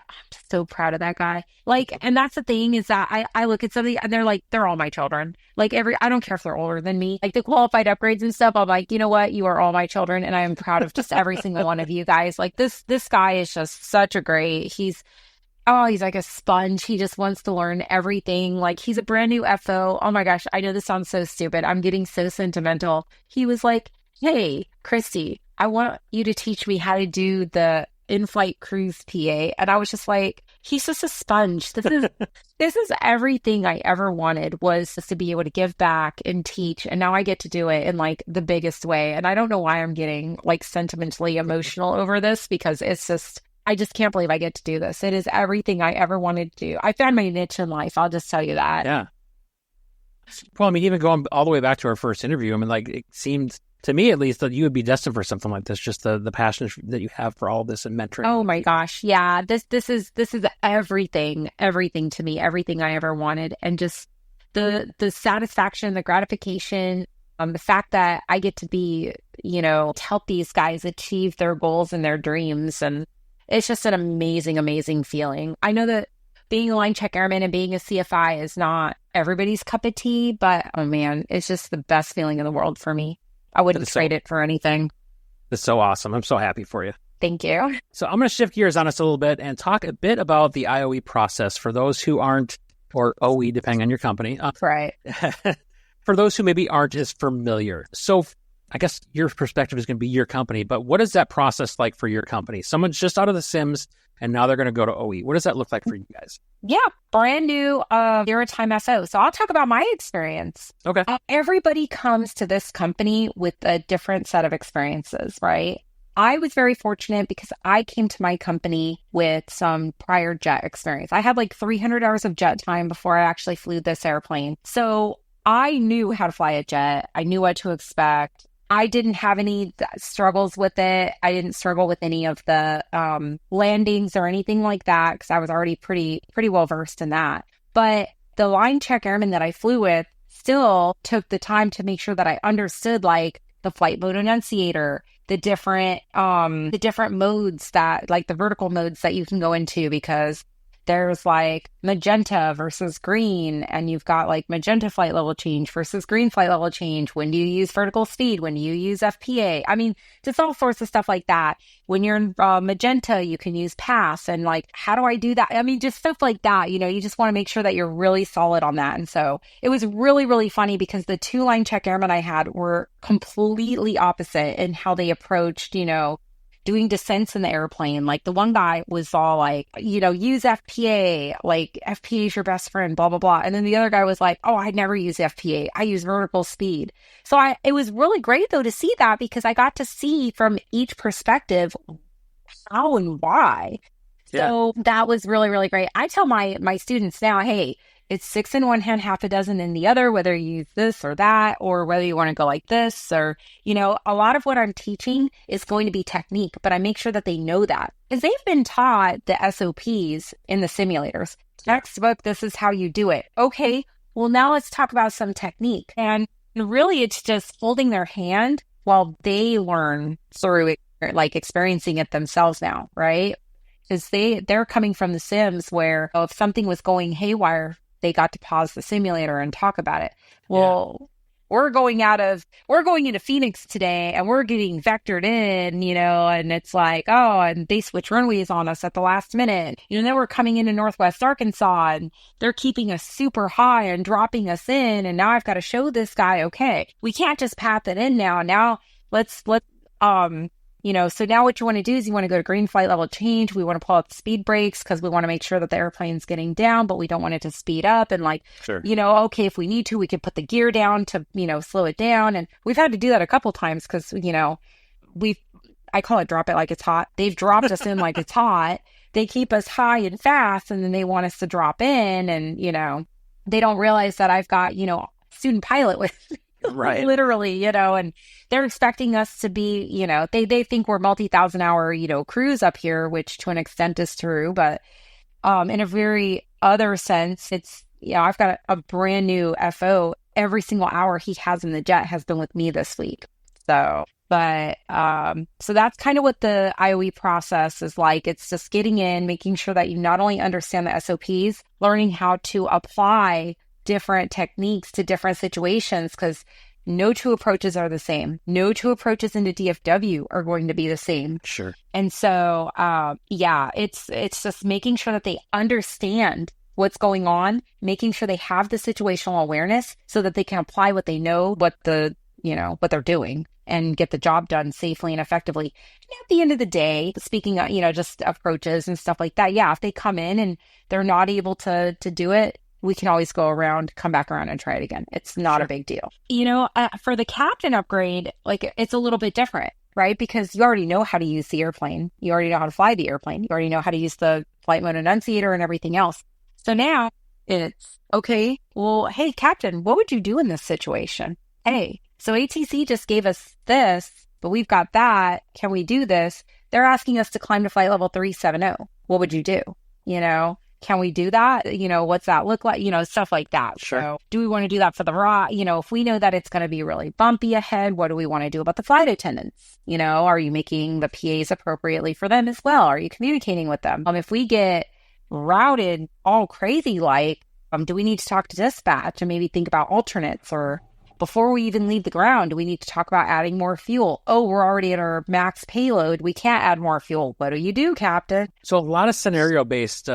so proud of that guy. And that's the thing, is that I look at somebody and they're all my children. I don't care if they're older than me, the qualified upgrades and stuff. I'm like, you know what? You are all my children. And I am proud of just every single one of you guys. This guy is just such a great, Oh, he's like a sponge. He just wants to learn everything. Like he's a brand new FO. Oh my gosh, I know this sounds so stupid. I'm getting so sentimental. He was like, "Hey, Christy, I want you to teach me how to do the in-flight cruise PA." And I was just like, he's just a sponge. This is everything I ever wanted, was just to be able to give back and teach. And now I get to do it in like the biggest way. And I don't know why I'm getting like sentimentally emotional over this, because it's just, I just can't believe I get to do this. It is everything I ever wanted to do. I found my niche in life. I'll just tell you that. Yeah. Well, I mean, even going all the way back to our first interview, I mean, like it seemed to me at least that you would be destined for something like this, just the passion that you have for all this and mentoring. Oh my gosh. Yeah. This is everything to me, everything I ever wanted. And just the satisfaction, the gratification, the fact that I get to be, to help these guys achieve their goals and their dreams. And it's just an amazing, amazing feeling. I know that being a line check airman and being a CFI is not everybody's cup of tea, but oh man, it's just the best feeling in the world for me. I wouldn't trade it for anything. That's so awesome. I'm so happy for you. Thank you. So I'm going to shift gears on us a little bit and talk a bit about the IOE process for those who aren't, or OE, depending on your company. Right. For those who maybe aren't as familiar. So I guess your perspective is going to be your company, but what is that process like for your company? Someone's just out of the sims and now they're going to go to OE. What does that look like for you guys? Yeah, brand new zero-time SO. So I'll talk about my experience. Okay. Everybody comes to this company with a different set of experiences, right? I was very fortunate because I came to my company with some prior jet experience. I had like 300 hours of jet time before I actually flew this airplane. So I knew how to fly a jet. I knew what to expect. I didn't have any struggles with it. I didn't struggle with any of the landings or anything like that because I was already pretty well versed in that. But the line check airmen that I flew with still took the time to make sure that I understood like the flight mode enunciator, the different modes that, like the vertical modes that you can go into, because there's like magenta versus green, and you've got like magenta flight level change versus green flight level change. When do you use vertical speed? When do you use FPA? I mean, just all sorts of stuff like that. When you're in magenta, you can use pass, and like, how do I do that? I mean, just stuff like that. You just want to make sure that you're really solid on that. And so it was really, really funny because the two line check airmen I had were completely opposite in how they approached, doing descents in the airplane. Like the one guy was all like, use FPA, like FPA is your best friend, blah, blah, blah. And then the other guy was like, oh, I never use FPA. I use vertical speed. So it was really great though to see that, because I got to see from each perspective how and why. Yeah. So that was really, really great. I tell my students now, hey, it's 6 in one hand, half a dozen in the other, whether you use this or that, or whether you want to go like this, or, a lot of what I'm teaching is going to be technique, but I make sure that they know that, because they've been taught the SOPs in the simulators. Textbook, this is how you do it. Okay, well, now let's talk about some technique. And really, it's just holding their hand while they learn through it, like experiencing it themselves now, right? Because they're coming from the sims where if something was going haywire, they got to pause the simulator and talk about it. Well, we're going into Phoenix today and we're getting vectored in, and it's like, oh, and they switch runways on us at the last minute. Then we're coming into Northwest Arkansas and they're keeping us super high and dropping us in. And now I've got to show this guy, okay, we can't just path it in now. Now so now what you want to do is you want to go to green flight level change. We want to pull out the speed brakes because we want to make sure that the airplane's getting down, but we don't want it to speed up. And sure. Okay, if we need to, we could put the gear down to, slow it down. And we've had to do that a couple times because, I call it drop it like it's hot. They've dropped us in like it's hot. They keep us high and fast, and then they want us to drop in. And, they don't realize that I've got, student pilot with right. literally, and they're expecting us to be, they think we're multi-thousand-hour, crews up here, which to an extent is true. But in a very other sense, it's, I've got a brand new FO. Every single hour he has in the jet has been with me this week. So that's kind of what the IOE process is like. It's just getting in, making sure that you not only understand the SOPs, learning how to apply different techniques to different situations, because No two approaches are the same. No two approaches into DFW are going to be the same. Sure. And so, it's just making sure that they understand what's going on, making sure they have the situational awareness so that they can apply what they know, what they're doing, and get the job done safely and effectively. And at the end of the day, speaking of, just approaches and stuff like that, if they come in and they're not able to do it, we can always come back around and try it again. It's not a big deal. For the captain upgrade, like, it's a little bit different, right? Because you already know how to use the airplane. You already know how to fly the airplane. You already know how to use the flight mode annunciator and everything else. So now it's, okay, well, hey, captain, what would you do in this situation? Hey, so ATC just gave us this, but we've got that. Can we do this? They're asking us to climb to flight level 370. What would you do? Can we do that? What's that look like? Stuff like that. Sure. So do we want to do that for the raw? If we know that it's going to be really bumpy ahead, what do we want to do about the flight attendants? Are you making the PAs appropriately for them as well? Are you communicating with them? If we get routed all crazy, like, do we need to talk to dispatch and maybe think about alternates? Or before we even leave the ground, do we need to talk about adding more fuel? Oh, we're already at our max payload. We can't add more fuel. What do you do, Captain? So a lot of scenario-based,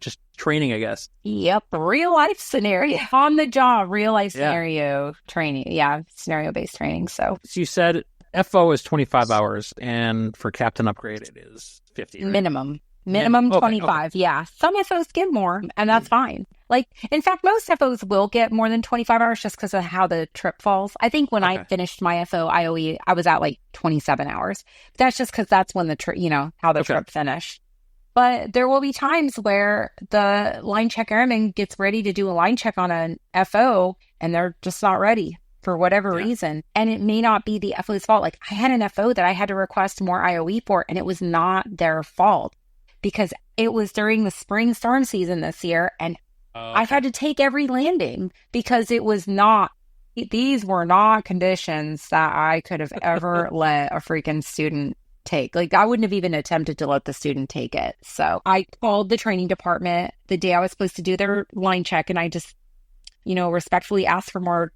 just training, I guess. Yep. Real life scenario. On the job, real life scenario training. Yeah. Scenario-based training. So you said FO is 25 hours, and for captain upgrade, it is 50. Right? Minimum 25. Okay. Yeah. Some FOs get more, and that's fine. Like, in fact, most FOs will get more than 25 hours just because of how the trip falls. I think when I finished my FO IOE, I was at like 27 hours. That's just because that's when the trip, how the trip finished. But there will be times where the line check airman gets ready to do a line check on an FO, and they're just not ready for whatever reason. And it may not be the FO's fault. Like, I had an FO that I had to request more IOE for, and it was not their fault because it was during the spring storm season this year. And I had to take every landing because these were not conditions that I could have ever let a freaking student take. Like, I wouldn't have even attempted to let the student take it. So I called the training department the day I was supposed to do their line check, and I just, respectfully asked for more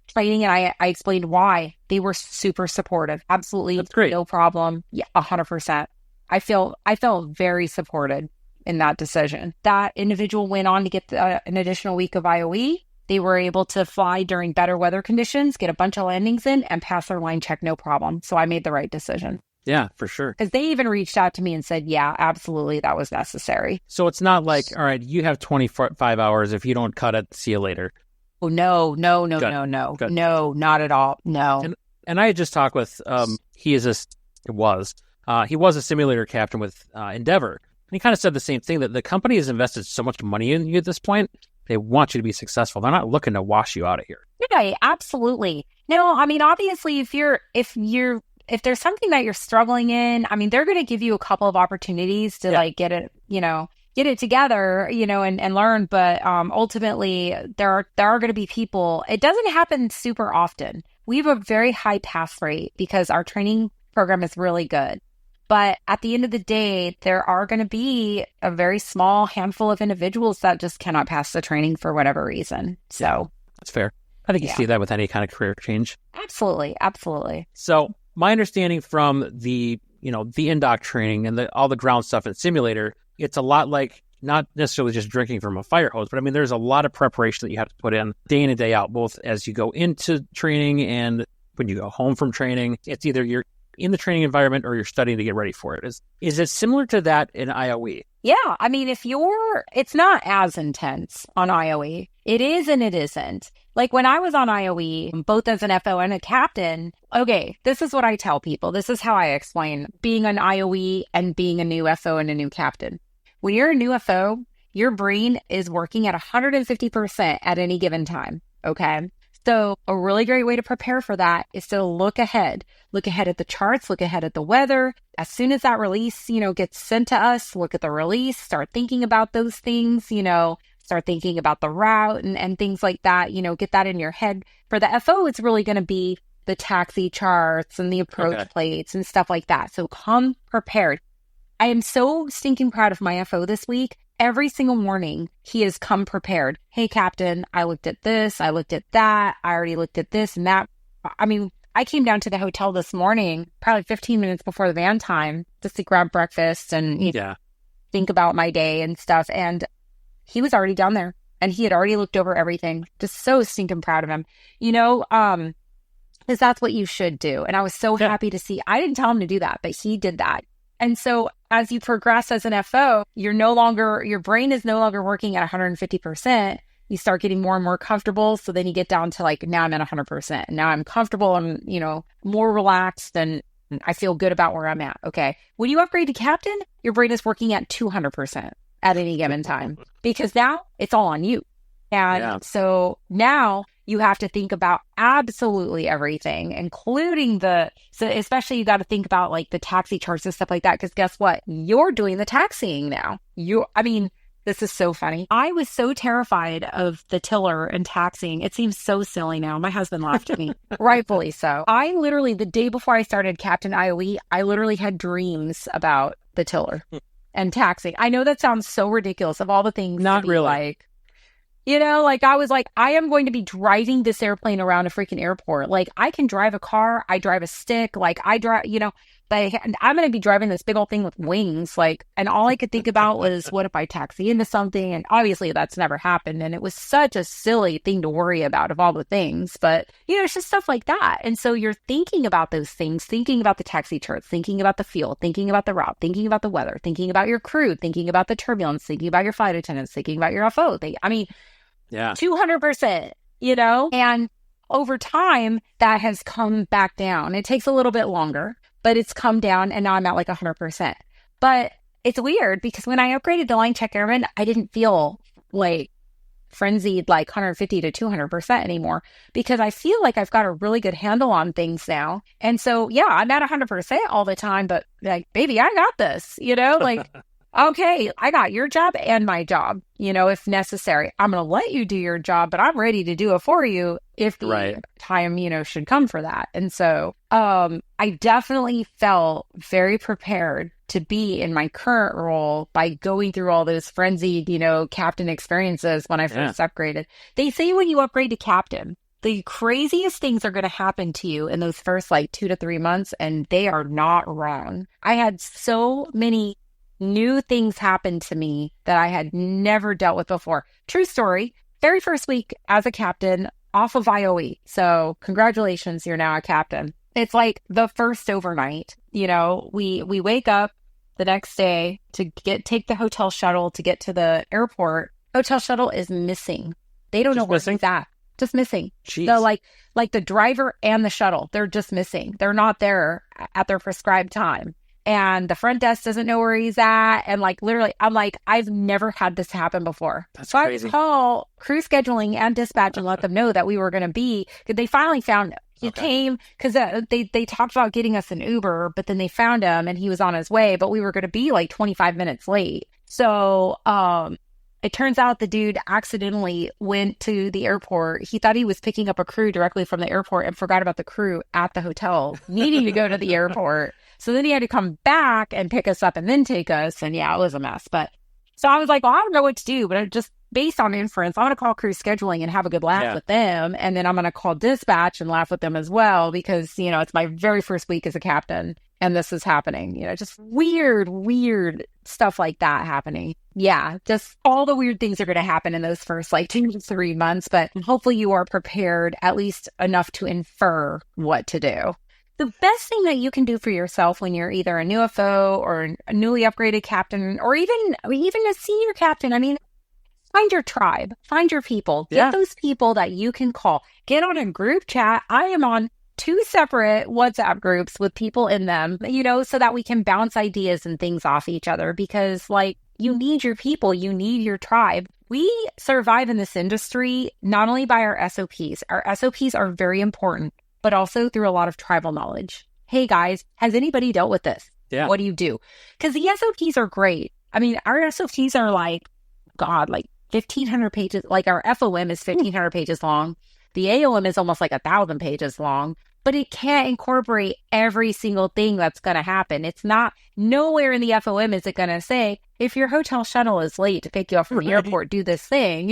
training, and I explained why. They were super supportive. Absolutely. That's great. No problem. Yeah, 100%. I felt very supported in that decision. That individual went on to get an additional week of IOE. They were able to fly during better weather conditions, get a bunch of landings in, and pass their line check, no problem. So I made the right decision. Yeah, for sure. Because they even reached out to me and said, yeah, absolutely, that was necessary. So it's not like, all right, you have 25 hours. If you don't cut it, see you later. Oh, no. Good. No, not at all. No. And I had just talked with, he was a simulator captain with Endeavor. And he kind of said the same thing, that the company has invested so much money in you at this point. They want you to be successful. They're not looking to wash you out of here. Yeah, absolutely. No, I mean, obviously, if there's something that you're struggling in, I mean, they're going to give you a couple of opportunities to like get it together, and learn. But ultimately, there are going to be people. It doesn't happen super often. We have a very high pass rate because our training program is really good. But at the end of the day, there are going to be a very small handful of individuals that just cannot pass the training for whatever reason. So that's fair. I think you see that with any kind of career change. Absolutely. So my understanding from the in-dock training and all the ground stuff in simulator, it's a lot like not necessarily just drinking from a fire hose, but I mean, there's a lot of preparation that you have to put in day in and day out, both as you go into training and when you go home from training. It's either you're in the training environment or you're studying to get ready for it. Is it similar to that in IOE? Yeah. I mean, it's not as intense on IOE. It is and it isn't. Like when I was on IOE, both as an FO and a captain, okay, this is what I tell people. This is how I explain being an IOE and being a new FO and a new captain. When you're a new FO, your brain is working at 150% at any given time. Okay. So a really great way to prepare for that is to look ahead at the charts, look ahead at the weather. As soon as that release, gets sent to us, look at the release, start thinking about those things, start thinking about the route and things like that, get that in your head. For the FO, it's really going to be the taxi charts and the approach plates and stuff like that. So come prepared. I am so stinking proud of my FO this week. every single morning, he has come prepared. Hey, Captain, I looked at this. I looked at that. I already looked at this and that. I mean, I came down to the hotel this morning, probably 15 minutes before the van time, just to grab breakfast and think about my day and stuff. And he was already down there and he had already looked over everything. Just so stinking proud of him, because that's what you should do. And I was so happy to see. I didn't tell him to do that, but he did that. And so as you progress as an FO, your brain is no longer working at 150%. You start getting more and more comfortable. So then you get down to like, now I'm at 100%. Now I'm comfortable. I'm, more relaxed and I feel good about where I'm at. Okay. When you upgrade to captain, your brain is working at 200% at any given time because now it's all on you. And so now you have to think about absolutely everything, including especially you got to think about like the taxi charts and stuff like that. Because guess what? You're doing the taxiing now. This is so funny. I was so terrified of the tiller and taxiing. It seems so silly now. My husband laughed at me, rightfully so. I literally, the day before I started Captain IOE, I literally had dreams about the tiller and taxiing. I know that sounds so ridiculous of all the things. Not really. Like, I was like, I am going to be driving this airplane around a freaking airport. Like, I can drive a car, I drive a stick, like I drive, but I'm going to be driving this big old thing with wings. Like, and all I could think about was, what if I taxi into something? And obviously that's never happened. And it was such a silly thing to worry about of all the things, but it's just stuff like that. And so you're thinking about those things, thinking about the taxi charts, thinking about the fuel, thinking about the route, thinking about the weather, thinking about your crew, thinking about the turbulence, thinking about your flight attendants, thinking about your FO. 200%, and over time that has come back down. It takes a little bit longer, but it's come down and now I'm at like 100%. But it's weird because when I upgraded to line check airman, I didn't feel like frenzied like 150 to 200% anymore because I feel like I've got a really good handle on things now. And so, I'm at 100% all the time, but like, baby, I got this, okay, I got your job and my job, if necessary. I'm going to let you do your job, but I'm ready to do it for you if the time, should come for that. And so I definitely felt very prepared to be in my current role by going through all those frenzied, captain experiences when I first upgraded. They say when you upgrade to captain, the craziest things are going to happen to you in those first 2 to 3 months, and they are not wrong. I had so many new things happened to me that I had never dealt with before. True story. Very first week as a captain off of IOE. So congratulations, you're now a captain. It's like the first overnight, we wake up the next day to take the hotel shuttle to get to the airport. Hotel shuttle is missing. They don't know where it's at. Just missing. Jeez. So like the driver and the shuttle, they're just missing. They're not there at their prescribed time. And the front desk doesn't know where he's at. And literally, I'm like, I've never had this happen before. That's so crazy. I call crew scheduling and dispatch and let them know that we were going to be, because they finally found him. He came because they talked about getting us an Uber, but then they found him and he was on his way, but we were going to be 25 minutes late. So, it turns out the dude accidentally went to the airport. He thought he was picking up a crew directly from the airport and forgot about the crew at the hotel needing to go to the airport. So then he had to come back and pick us up and then take us. And it was a mess. But so I was like, well, I don't know what to do, but just based on inference, I'm going to call crew scheduling and have a good laugh with them. And then I'm going to call dispatch and laugh with them as well, because, it's my very first week as a captain and this is happening, just weird stuff like that happening. Yeah, just all the weird things are going to happen in those first 2 to 3 months, but hopefully you are prepared at least enough to infer what to do. The best thing that you can do for yourself when you're either a new FO or a newly upgraded captain, or even a senior captain, find your tribe, find your people, get those people that you can call, get on a group chat. I am on 2 separate WhatsApp groups with people in them, so that we can bounce ideas and things off each other, because you need your people, you need your tribe. We survive in this industry not only by our SOPs. Our SOPs are very important, but also through a lot of tribal knowledge. Hey guys, has anybody dealt with this? Yeah. What do you do? Because the SOPs are great. Our SOPs are 1,500 pages. Our FOM is 1,500 pages long. The AOM is almost 1,000 pages long, but it can't incorporate every single thing that's going to happen. It's not, nowhere in the FOM is it going to say, if your hotel shuttle is late to pick you up from the airport, do this thing,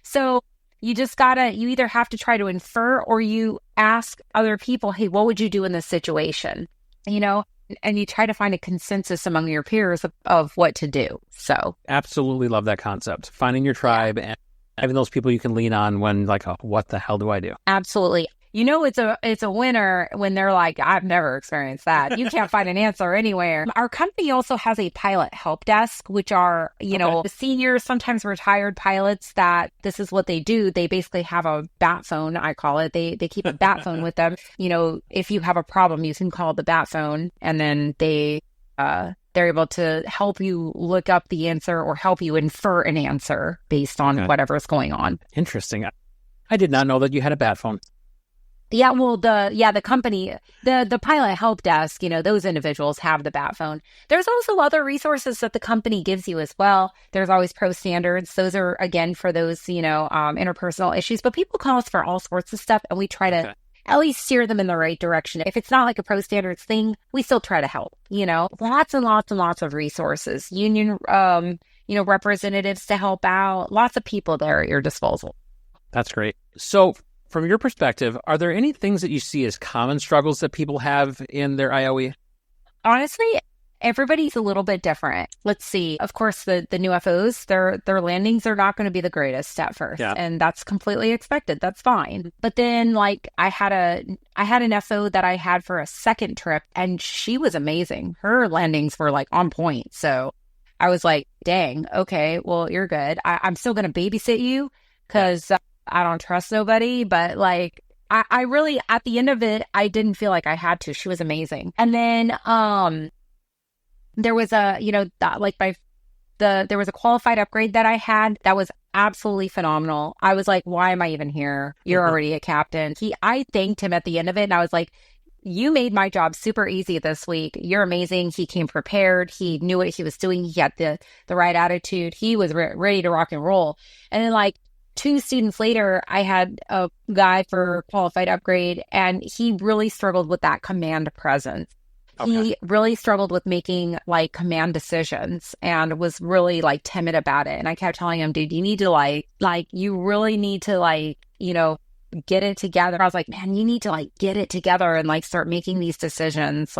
So you either have to try to infer or you ask other people, hey, what would you do in this situation? And you try to find a consensus among your peers of what to do. So absolutely love that concept. Finding your tribe and having those people you can lean on when like, oh, what the hell do I do? absolutely. It's a winner when they're like, I've never experienced that. You can't find an answer anywhere. Our company also has a pilot help desk, which are, the senior, sometimes retired pilots that this is what they do. They basically have a bat phone, I call it. They keep a bat phone with them. If you have a problem, you can call the bat phone and then they're able to help you look up the answer or help you infer an answer based on whatever's going on. Interesting. I did not know that you had a bat phone. Yeah, well, the company, the pilot help desk, those individuals have the bat phone. There's also other resources that the company gives you as well. There's always pro standards. Those are, again, for those, interpersonal issues. But people call us for all sorts of stuff, and we try to at least steer them in the right direction. If it's not like a pro standards thing, we still try to help, Lots and lots and lots of resources. Union, representatives to help out. Lots of people there at your disposal. That's great. So from your perspective, are there any things that you see as common struggles that people have in their IOE? Honestly, everybody's a little bit different. Let's see. Of course, the new FOs, their landings are not going to be the greatest at first. Yeah. And that's completely expected. That's fine. But then like I had an FO that I had for a second trip and she was amazing. Her landings were like on point. So I was like, dang, okay, well, you're good. I'm still going to babysit you because I don't trust nobody, but like, I really, at the end of it, I didn't feel like I had to. She was amazing. And then, there was there was a qualified upgrade that I had that was absolutely phenomenal. I was like, why am I even here? You're already a captain. I thanked him at the end of it and I was like, you made my job super easy this week. You're amazing. He came prepared. He knew what he was doing. He had the right attitude. He was ready to rock and roll. And then like, 2 students later, I had a guy for qualified upgrade, and he really struggled with that command presence. Okay. He really struggled with making like command decisions and was really like timid about it. And I kept telling him, dude, you need to you really need to get it together. I was like, man, you need to get it together and start making these decisions.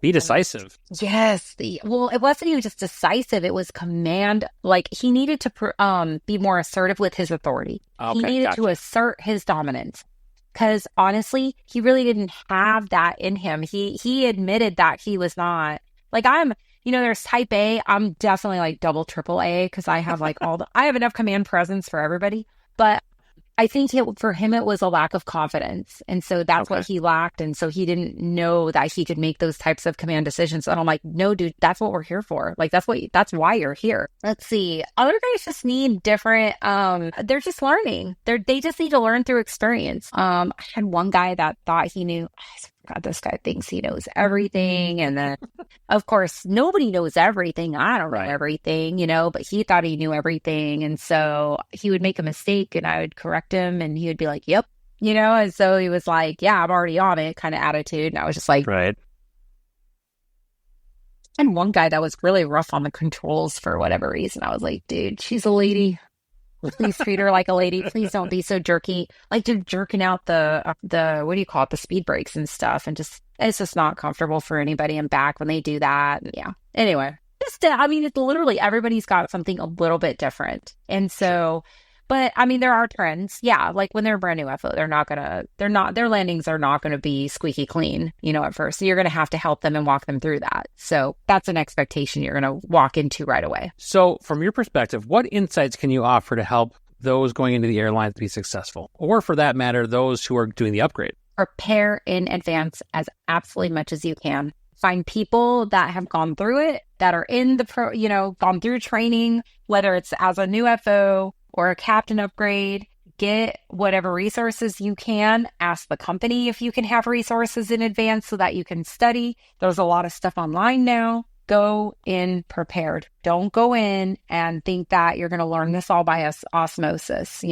Be decisive. Yes. Well, it wasn't even just decisive. It was command. He needed to be more assertive with his authority. Okay, he needed to assert his dominance. Because honestly, he really didn't have that in him. He admitted that he was not. There's type A. I'm definitely double, triple A because I have I have enough command presence for everybody. But I think for him, it was a lack of confidence. And so that's what he lacked. And so he didn't know that he could make those types of command decisions. And I'm like, no, dude, that's what we're here for. That's why you're here. Let's see. Other guys just need different, they're just learning. They just need to learn through experience. I had one guy that thought he knew, God, this guy thinks he knows everything. And then, of course, nobody knows everything. I don't know everything, but he thought he knew everything. And so he would make a mistake and I would correct him and he would be like, yep, and so he was like, yeah, I'm already on it kind of attitude. And I was just like, right. And one guy that was really rough on the controls for whatever reason. I was like, dude, she's a lady. Please treat her like a lady. Please don't be so jerky. Just jerking out the what do you call it? The speed brakes and stuff. And it's just not comfortable for anybody in back when they do that. Yeah. Anyway, it's literally everybody's got something a little bit different. And so, but there are trends. Yeah. When they're a brand new FO, their landings are not going to be squeaky clean, at first. So you're going to have to help them and walk them through that. So that's an expectation you're going to walk into right away. So from your perspective, what insights can you offer to help those going into the airlines be successful? Or for that matter, those who are doing the upgrade? Prepare in advance as absolutely much as you can. Find people that have gone through it, that are in the gone through training, whether it's as a new FO or a captain upgrade. Get whatever resources you can. Ask the company if you can have resources in advance so that you can study. There's a lot of stuff online now. Go in prepared. Don't go in and think that you're going to learn this all by osmosis,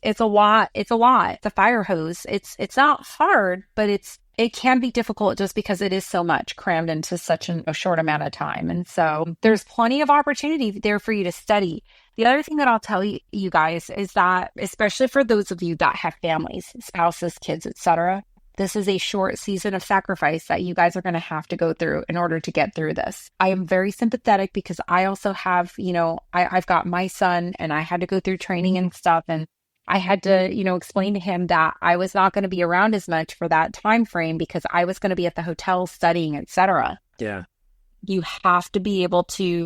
It's a lot. It's a fire hose. It's not hard, but it's it can be difficult just because it is so much crammed into such a short amount of time. And so there's plenty of opportunity there for you to study. The other thing that I'll tell you guys is that, especially for those of you that have families, spouses, kids, etc., this is a short season of sacrifice that you guys are going to have to go through in order to get through this. I am very sympathetic because I also have, I've got my son and I had to go through training and stuff. And I had to, explain to him that I was not going to be around as much for that time frame because I was going to be at the hotel studying, etc. Yeah. You have to be able to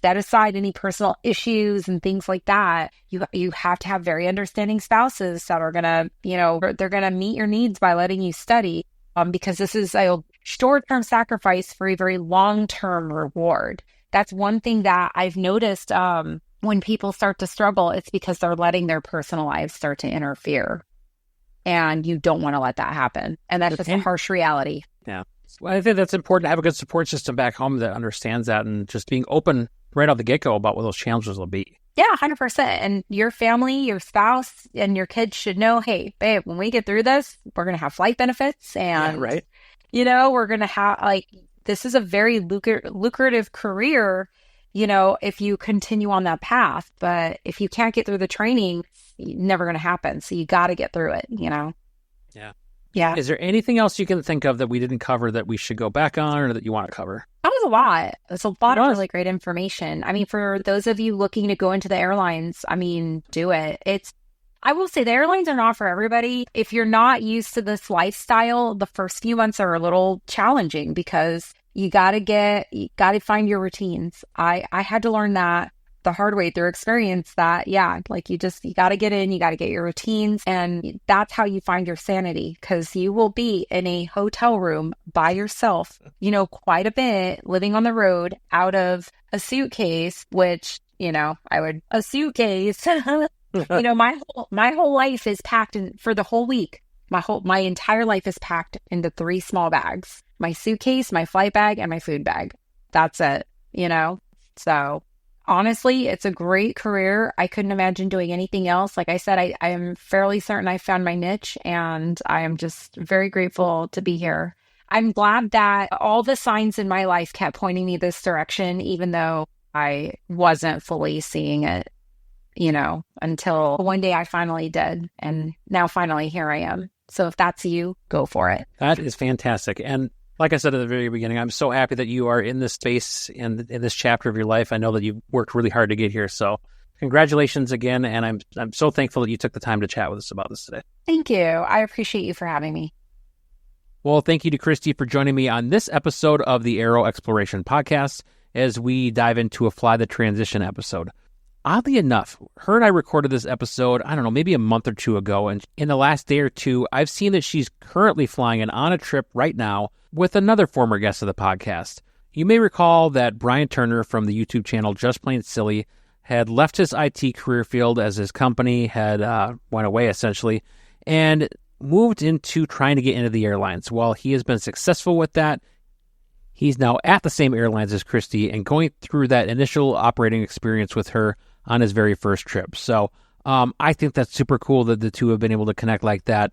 set aside any personal issues and things like that. You have to have very understanding spouses that are going to, they're going to meet your needs by letting you study because this is a short-term sacrifice for a very long-term reward. That's one thing that I've noticed when people start to struggle, it's because they're letting their personal lives start to interfere. And you don't want to let that happen. And that's just a harsh reality. Yeah. Well, I think that's important to have a good support system back home that understands that and just being open right out the get-go about what those challenges will be. Yeah, 100%. And your family, your spouse, and your kids should know, hey, babe, when we get through this, we're going to have flight benefits. And, right. We're going to have, this is a very lucrative career, if you continue on that path. But if you can't get through the training, it's never going to happen. So you got to get through it, Yeah. Yeah. Is there anything else you can think of that we didn't cover that we should go back on or that you want to cover? That was a lot. It's a lot of really great information. I mean, for those of you looking to go into the airlines, do it. I will say the airlines are not for everybody. If you're not used to this lifestyle, the first few months are a little challenging because you got to find your routines. I had to learn that the hard way through experience that, you got to get in, you got to get your routines. And that's how you find your sanity because you will be in a hotel room by yourself, quite a bit living on the road out of a suitcase, which, a suitcase, my whole life is packed for the whole week. My entire life is packed into 3 small bags, my suitcase, my flight bag, and my food bag. That's it, so honestly, it's a great career. I couldn't imagine doing anything else. Like I said, I am fairly certain I found my niche and I am just very grateful to be here. I'm glad that all the signs in my life kept pointing me this direction, even though I wasn't fully seeing it, until one day I finally did. And now finally here I am. So if that's you, go for it. That is fantastic. And like I said at the very beginning, I'm so happy that you are in this space in this chapter of your life. I know that you've worked really hard to get here. So congratulations again. And I'm so thankful that you took the time to chat with us about this today. Thank you. I appreciate you for having me. Well, thank you to Christy for joining me on this episode of the AeroExploration Podcast as we dive into a Fly the Transition episode. Oddly enough, her and I recorded this episode, I don't know, maybe a month or two ago. And in the last day or two, I've seen that she's currently flying and on a trip right now with another former guest of the podcast. You may recall that Brian Turner from the YouTube channel Just Plain Silly had left his IT career field as his company had went away, essentially, and moved into trying to get into the airlines. While he has been successful with that, he's now at the same airlines as Christy and going through that initial operating experience with her on his very first trip. So I think that's super cool that the two have been able to connect like that.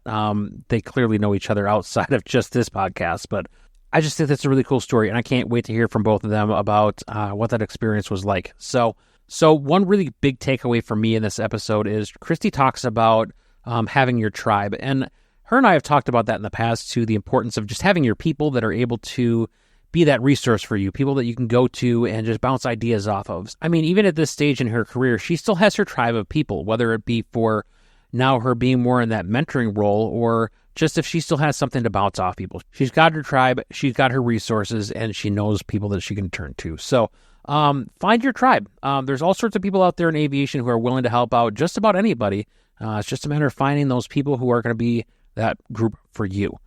They clearly know each other outside of just this podcast, but I just think that's a really cool story, and I can't wait to hear from both of them about what that experience was like. So one really big takeaway for me in this episode is Christy talks about having your tribe, and her and I have talked about that in the past too, the importance of just having your people that are able to be that resource for you, people that you can go to and just bounce ideas off of. I mean, even at this stage in her career, she still has her tribe of people, whether it be for now her being more in that mentoring role or just if she still has something to bounce off people. She's got her tribe, she's got her resources, and she knows people that she can turn to. So find your tribe. There's all sorts of people out there in aviation who are willing to help out just about anybody. It's just a matter of finding those people who are going to be that group for you.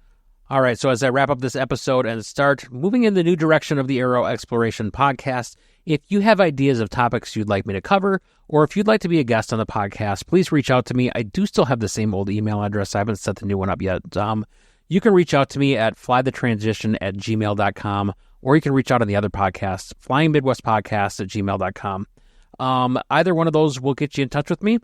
All right, so as I wrap up this episode and start moving in the new direction of the AeroExploration Podcast, if you have ideas of topics you'd like me to cover, or if you'd like to be a guest on the podcast, please reach out to me. I do still have the same old email address. I haven't set the new one up yet. You can reach out to me at flythetransition@gmail.com, or you can reach out on the other podcast, flyingmidwestpodcast@gmail.com. Either one of those will get you in touch with me.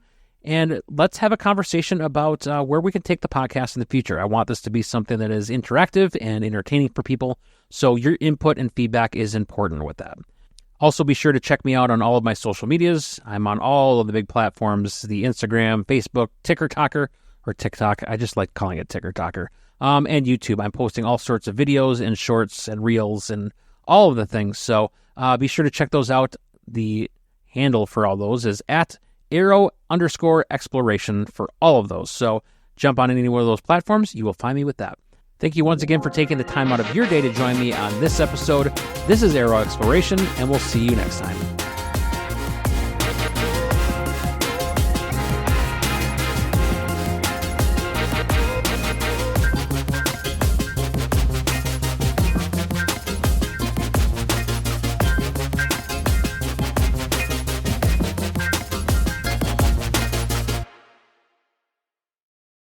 and let's have a conversation about where we can take the podcast in the future. I want this to be something that is interactive and entertaining for people, so your input and feedback is important with that. Also, be sure to check me out on all of my social medias. I'm on all of the big platforms, the Instagram, Facebook, TikTok. I just like calling it TikToker. And YouTube. I'm posting all sorts of videos and shorts and reels and all of the things. So be sure to check those out. The handle for all those is at aero_exploration for all of those. So jump on any one of those platforms. You will find me with that. Thank you once again for taking the time out of your day to join me on this episode. This is Aero Exploration, and we'll see you next time.